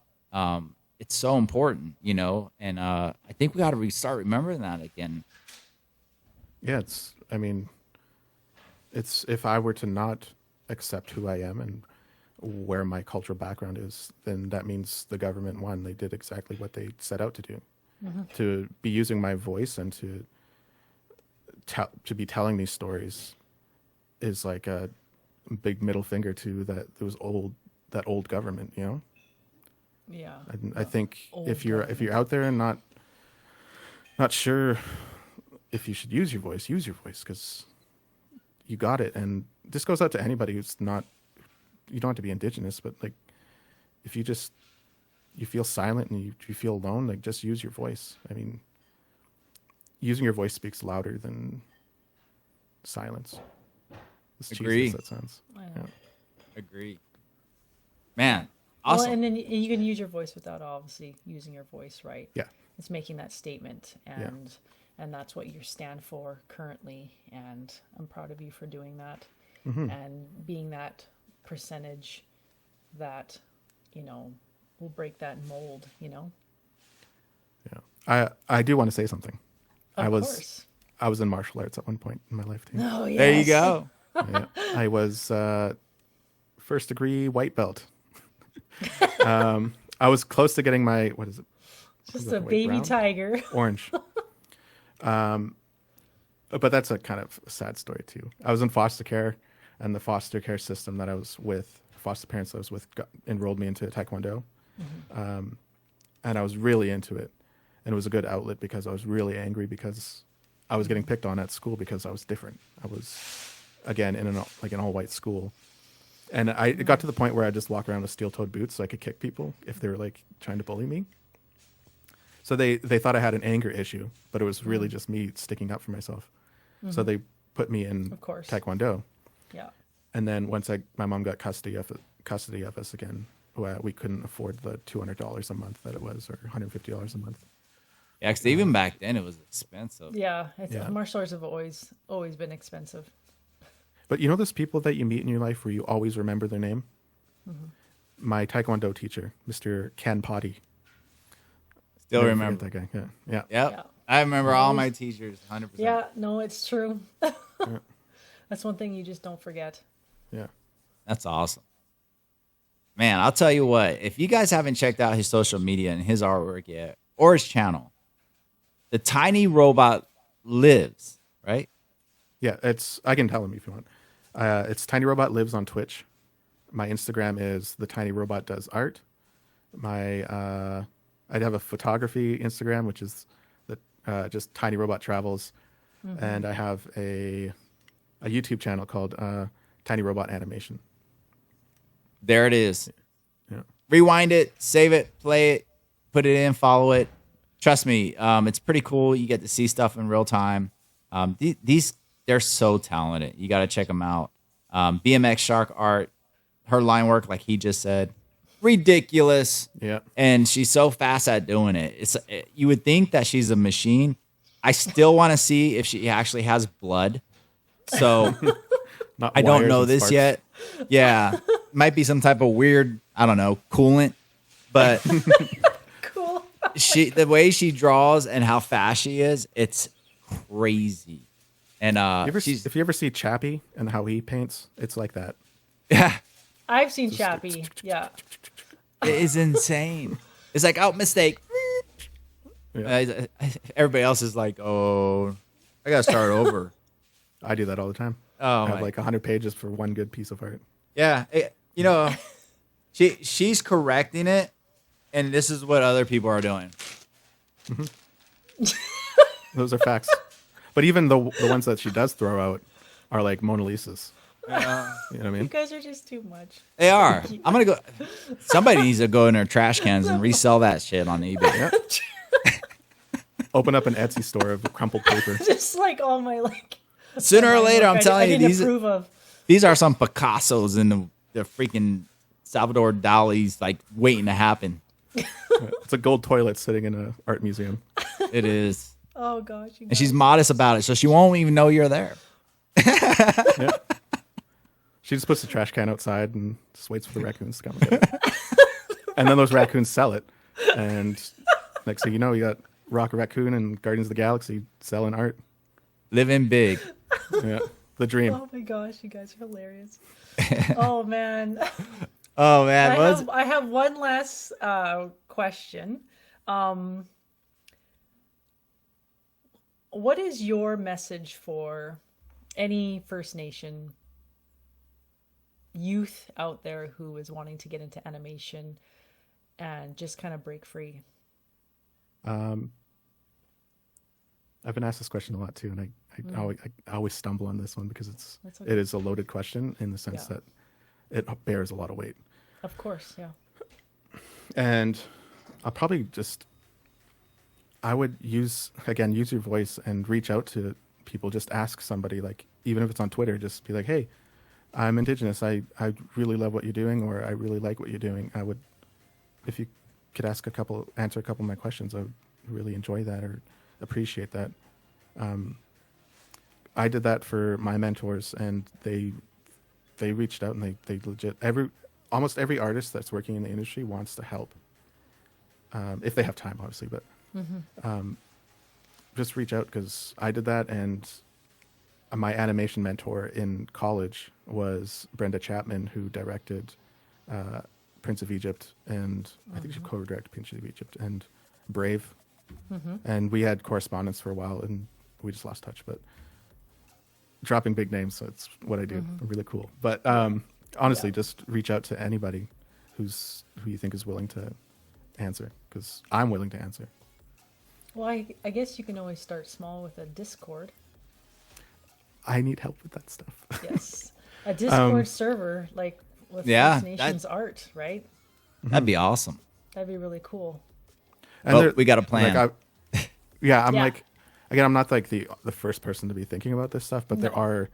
It's so important, And I think we got to start remembering that again.
Yeah, it's if I were to not accept who I am and where my cultural background is, then that means the government won. They did exactly what they set out to do, to be using my voice and to be telling these stories is like a big middle finger to that old government,
Yeah.
I think if you're out there and not sure if you should use your voice because you got it. And this goes out to anybody who's not. You don't have to be Indigenous, but like if you feel silent and you feel alone, like just use your voice. I mean, using your voice speaks louder than silence. As cheesy
Agree.
as that sounds.
I know.
Yeah.
Agree. Man, awesome.
Well, and then you can use your voice without obviously using your voice, right?
Yeah.
It's making that statement, and that's what you stand for currently. And I'm proud of you for doing that, and being that percentage that, will break that mold.
Yeah. I do want to say something.
Of course.
I was in martial arts at one point in my life too.
Oh, yes.
There you go.
Yeah. I was first degree white belt. I was close to getting my, what is it?
Just a baby tiger.
Orange. But that's a kind of sad story too. I was in foster care, and the foster care system that I was with, foster parents that I was with, enrolled me into Taekwondo. And I was really into it. And it was a good outlet because I was really angry because I was getting picked on at school because I was different. I was, again, in an all-white school. And it got to the point where I just walk around with steel-toed boots so I could kick people if they were like trying to bully me. So they thought I had an anger issue, but it was really just me sticking up for myself. So they put me in
Of course.
Taekwondo.
Yeah.
And then once my mom got custody of us again, we couldn't afford the $200 a month that it was, or $150 a month.
Yeah, 'cause even back then it was expensive.
Yeah.
Yeah.
Martial arts have always been expensive.
But you know those people that you meet in your life where you always remember their name? My Taekwondo teacher, Mr. Ken Potty.
Still
Never
remember.
forget that guy. Yeah.
Yep.
Yeah.
I remember all my teachers 100%.
Yeah, no, it's true. That's one thing you just don't forget.
Yeah.
That's awesome. Man, I'll tell you what, if you guys haven't checked out his social media and his artwork yet, or his channel, The Tiny Robot Lives, right?
Yeah, I can tell him if you want. It's Tiny Robot Lives on Twitch. My Instagram is The Tiny Robot Does Art. I'd have a photography Instagram, which is just Tiny Robot Travels. And I have a YouTube channel called Tiny Robot Animation.
There it is.
Yeah.
Rewind it, save it, play it, put it in, follow it. Trust me, it's pretty cool. You get to see stuff in real time. They're so talented. You got to check them out. BMX Shark Art, her line work, like he just said, ridiculous.
Yeah.
And she's so fast at doing it. You would think that she's a machine. I still want to see if she actually has blood. So
Not
I don't
wires
know
and
this
sparks.
yet. Yeah. Might be some type of weird, I don't know, coolant. But
Cool.
the way she draws and how fast she is, it's crazy. And
If you ever see Chappie and how he paints, it's like that.
yeah,
I've seen Chappie. Yeah.
it is insane. It's like, oh, mistake.
Yeah.
Everybody else is like, oh, I gotta start over.
I do that all the time.
Oh,
I have
my-
like 100 pages for one good piece of art.
Yeah, she's correcting it, and this is what other people are doing.
Those are facts. But even the ones that she does throw out are like Mona Lisa's. You know what I
You
mean?
guys are just too much.
They are. I'm gonna go. Somebody needs to go in their trash cans and resell that shit on eBay.
Open up an Etsy store of crumpled paper.
Just like all my
Sooner or later, I'm telling you,
I didn't approve of.
these are some Picassos and the freaking Salvador Dali's like waiting to happen.
It's a gold toilet sitting in an art museum.
It is.
Oh gosh. You
And she's
guys.
modest about it, so she won't even know you're there.
Yeah. She just puts the trash can outside and just waits for the raccoons to come and get it. And then those raccoons sell it. And next thing you know, you got Rocket Raccoon and Guardians of the Galaxy selling art.
Living big.
Yeah. The dream.
Oh my gosh, you guys are hilarious. Oh man.
Oh man,
I have one last question. What is your message for any First Nation youth out there who is wanting to get into animation and just kind of break free?
I've been asked this question a lot too, and I always stumble on this one because
That's okay.
it is a loaded question in the sense
Yeah.
that it bears a lot of weight.
Of course, yeah.
And I'll probably I would use your voice and reach out to people. Just ask somebody, like, even if it's on Twitter, just be like, hey, I'm Indigenous. I really love what you're doing, or I really like what you're doing. I would, if you could answer a couple of my questions, I would really enjoy that or appreciate that. I did that for my mentors, and they reached out, and they legit, almost every artist that's working in the industry wants to help, if they have time, obviously, but just reach out, because I did that. And my animation mentor in college was Brenda Chapman, who directed Prince of Egypt, and I think she co-directed Prince of Egypt and Brave. And we had correspondence for a while, and we just lost touch, but dropping big names, so it's what I do. Really cool. But honestly, just reach out to anybody who you think is willing to answer, because I'm willing to answer.
Well, I guess you can always start small with a Discord.
I need help with that stuff.
Yes. A Discord server, like with First Nations art, right?
That'd be awesome.
That'd be really cool.
And
we got a plan.
Like, like, again, I'm not like the first person to be thinking about this stuff, but there are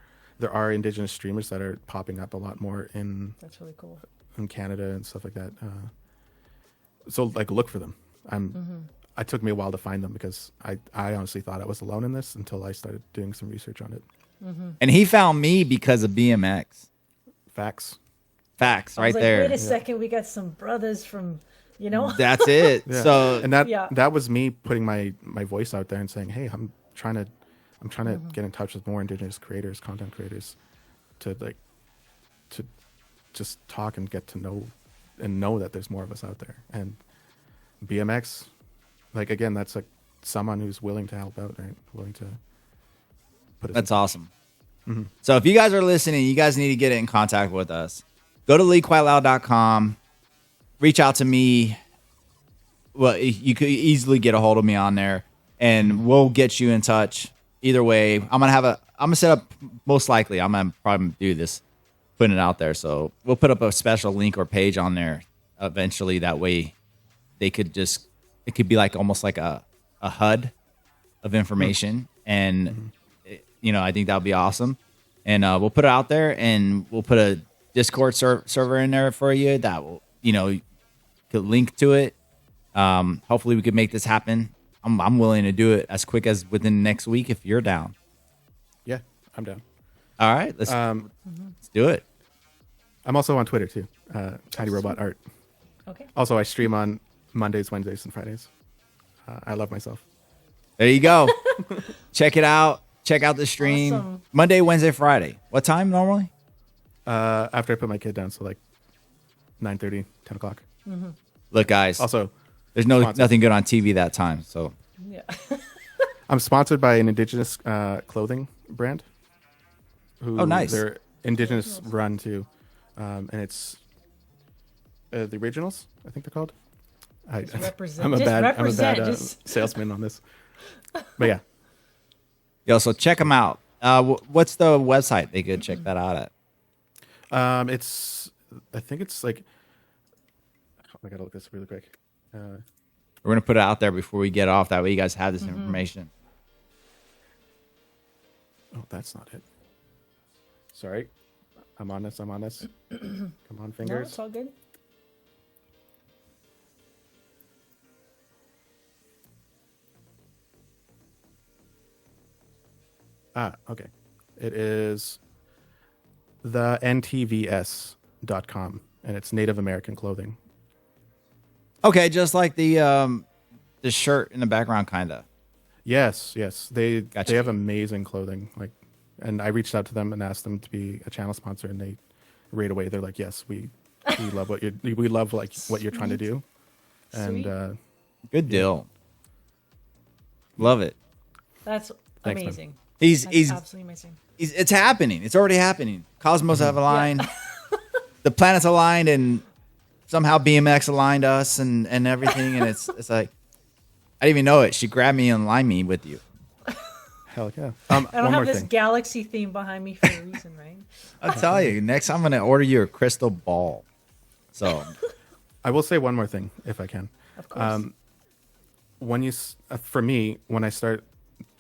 Indigenous streamers that are popping up a lot more in. That's really cool. In Canada and stuff like that. So like, look for them. It took me a while to find them, because I honestly thought I was alone in this until I started doing some research on it.
And he found me because of BMX.
Facts,
right there.
Wait a second, we got some brothers from,
That's it.
Yeah.
So,
and that was me putting my voice out there and saying, hey, I'm trying to get in touch with more Indigenous creators, content creators, to just talk and get to know that there's more of us out there. And BMX, like, again, that's like someone who's willing to help out, right? Willing to put us.
That's awesome. So if you guys are listening, you guys need to get in contact with us. Go to LiKwaiLao.com. Reach out to me. Well, you could easily get a hold of me on there, and we'll get you in touch. Either way, I'm gonna set up, most likely, I'm gonna probably do this, putting it out there. So we'll put up a special link or page on there eventually. That way they could it could be like almost like a HUD of information. And, I think that would be awesome. And we'll put it out there, and we'll put a Discord server in there for you that will, could link to it. Hopefully we could make this happen. I'm willing to do it as quick as within next week if you're down.
Yeah, I'm down.
All right, let's do it.
I'm also on Twitter too, Tiny Robot Art.
Okay.
Also, I stream on Mondays, Wednesdays, and Fridays. I love myself.
There you go. Check it out. Check out the stream.
Awesome.
Monday, Wednesday, Friday. What time normally?
After I put my kid down, so like 9:30, 10 o'clock.
Look, guys.
Also,
there's nothing good on TV that time. So
yeah.
I'm sponsored by an Indigenous clothing brand.
Oh, nice.
They're Indigenous run too, and it's the Originals, I think they're called. I'm a bad salesman on this, but yeah.
Yo, so check them out. What's the website they could check that out at?
I think it's like, I gotta look this really quick.
We're gonna put it out there before we get off. That way, you guys have this information.
Oh, that's not it. Sorry, I'm on this. Come on, fingers.
No, it's all good.
Okay. It is the ntvs.com, and it's Native American clothing.
Okay, just like the shirt in the background, kind of.
Yes. They have amazing clothing. And I reached out to them and asked them to be a channel sponsor, and they right away they're like, yes, we love what you're trying to do, and
good deal. Love it.
That's
Thanks,
amazing.
Man.
He's
absolutely amazing.
It's happening. It's already happening. Cosmos have aligned. The planets aligned, and somehow BMX aligned us and everything. And it's like, I didn't even know it. She grabbed me and aligned me with you.
Hell yeah.
I don't have this galaxy theme behind me for a reason, right?
I'll tell you. Next, I'm going to order you a crystal ball. So
I will say one more thing, if I can.
Of course.
For me, when I start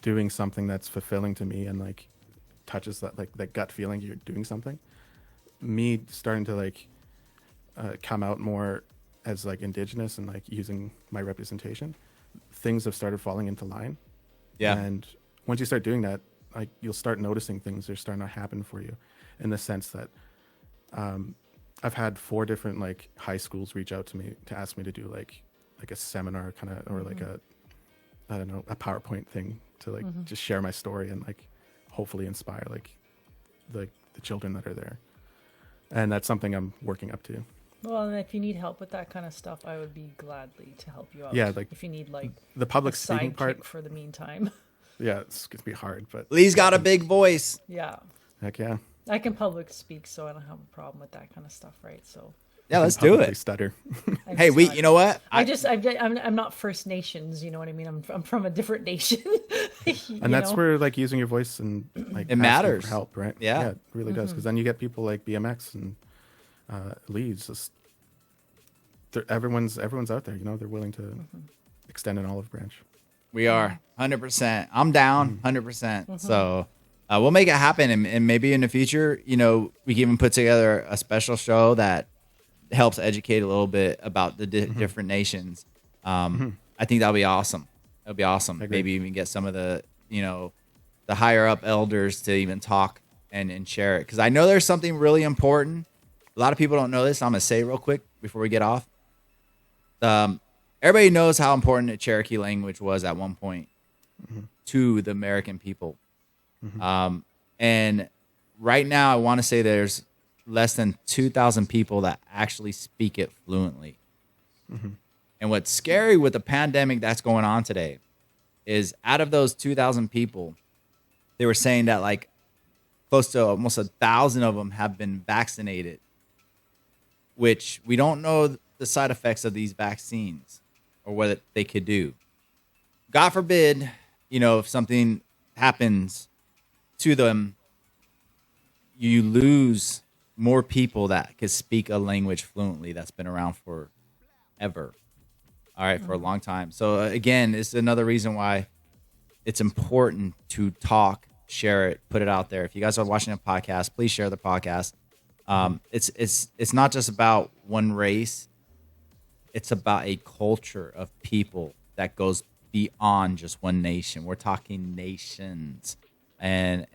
doing something that's fulfilling to me and like touches that gut feeling you're doing something, me starting to like come out more as like Indigenous and like using my representation, things have started falling into line.
Yeah.
And once you start doing that, like you'll start noticing things are starting to happen for you, in the sense that I've had 4 different like high schools reach out to me to ask me to do like a seminar kind of, or like I don't know, a PowerPoint thing to like just share my story and like hopefully inspire like the children that are there. And that's something I'm working up to.
Well, and if you need help with that kind of stuff, I would be gladly to help you out.
Yeah, like
if you need like
the public
a
speaking part
sidekick for the meantime.
Yeah, it's gonna be hard, but
Lee's got a big voice.
Yeah,
heck yeah.
I can public speak, so I don't have a problem with that kind of stuff, right? So
Yeah, let's do
Publicly
it.
stutter.
Hey, you know what?
I'm not First Nations, you know what I mean? I'm from a different nation.
And that's where like using your voice and like
It
asking
matters.
for help, right?
Yeah.
It really does, because then you get people like BMX and Leeds. Just everyone's out there, you know. They're willing to extend an olive branch.
We are 100%. I'm down 100%. So we'll make it happen. And maybe in the future, you know, we can even put together a special show that helps educate a little bit about the different nations. I think that'll be awesome. It'll be awesome. Maybe even get some of the, you know, the higher up elders to even talk and share it. Because I know there's something really important. A lot of people don't know this. I'm going to say it real quick before we get off. Everybody knows how important the Cherokee language was at one point to the American people. And right now, I want to say there's less than 2,000 people that actually speak it fluently. And what's scary with the pandemic that's going on today is out of those 2,000 people, they were saying that like close to almost 1,000 of them have been vaccinated, which we don't know the side effects of these vaccines or what they could do. God forbid, you know, if something happens to them, you lose more people that could speak a language fluently that's been around forever. All right, for a long time. So again, it's another reason why it's important to talk, share it, put it out there. If you guys are watching a podcast, please share the podcast. It's not just about one race. It's about a culture of people that goes beyond just one nation. We're talking nations, and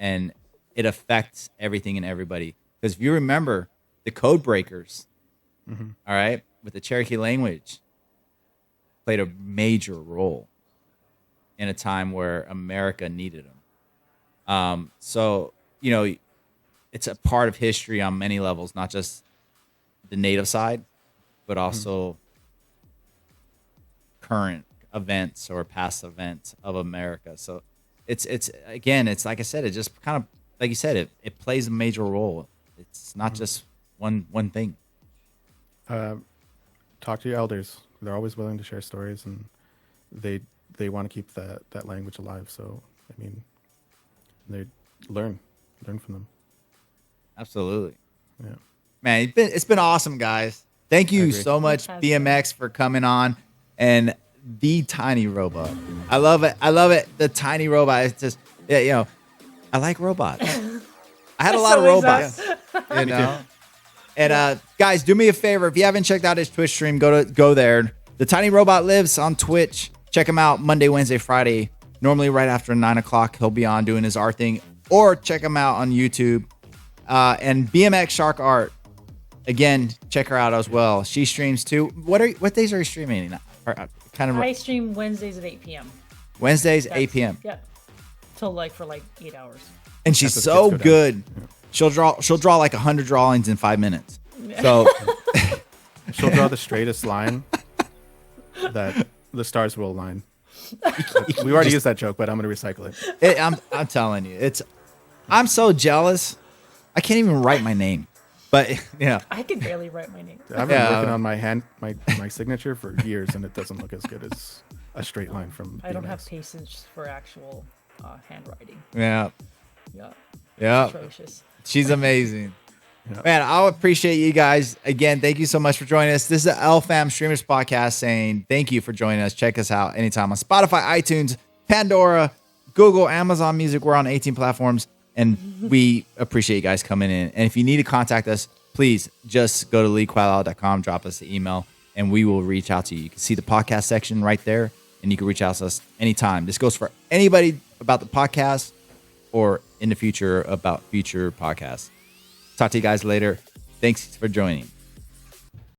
it affects everything and everybody. Because if you remember the code breakers, all right, with the Cherokee language, played a major role in a time where America needed them. So, you know, it's a part of history on many levels, not just the native side, but also current events or past events of America. So it's again, it's like I said, it just kind of, like you said, it plays a major role. It's not just one thing.
Talk to your elders. They're always willing to share stories, and they want to keep that language alive. So, I mean, they learn from them.
Absolutely.
Yeah. Man,
it's been awesome, guys. Thank you so much, BMX, for coming on, and the tiny robot. I love it. The tiny robot. It's just, yeah, you know, I like robots. I had a lot of robots, you know. And guys, do me a favor. If you haven't checked out his Twitch stream, go there. The Tiny Robot lives on Twitch. Check him out Monday, Wednesday, Friday. Normally right after 9 o'clock, he'll be on doing his art thing. Or check him out on YouTube. And BMX Shark Art. Again, check her out as well. She streams too. What days are you streaming?
I stream Wednesdays at 8 p.m.
Wednesdays, 8 p.m.
Yeah. For 8 hours.
And she's so good. She'll draw like 100 drawings in 5 minutes. So
she'll draw the straightest line that the stars will align. We already used that joke, but I'm going to recycle it.
I'm telling you, I'm so jealous. I can't even write my name, but yeah,
I can barely write my name.
I've been working on my signature for years, and it doesn't look as good as a straight line from.
I don't have patience for actual handwriting.
Yeah.
Yeah.
Yeah.
Atrocious.
She's amazing. Man, I appreciate you guys. Again, thank you so much for joining us. This is the LFAM Streamers Podcast saying thank you for joining us. Check us out anytime on Spotify, iTunes, Pandora, Google, Amazon Music. We're on 18 platforms, and we appreciate you guys coming in. And if you need to contact us, please just go to LiKwaiLao.com, drop us the email, and we will reach out to you. You can see the podcast section right there, and you can reach out to us anytime. This goes for anybody about the podcast or in the future about future podcasts. Talk to you guys later. Thanks for joining.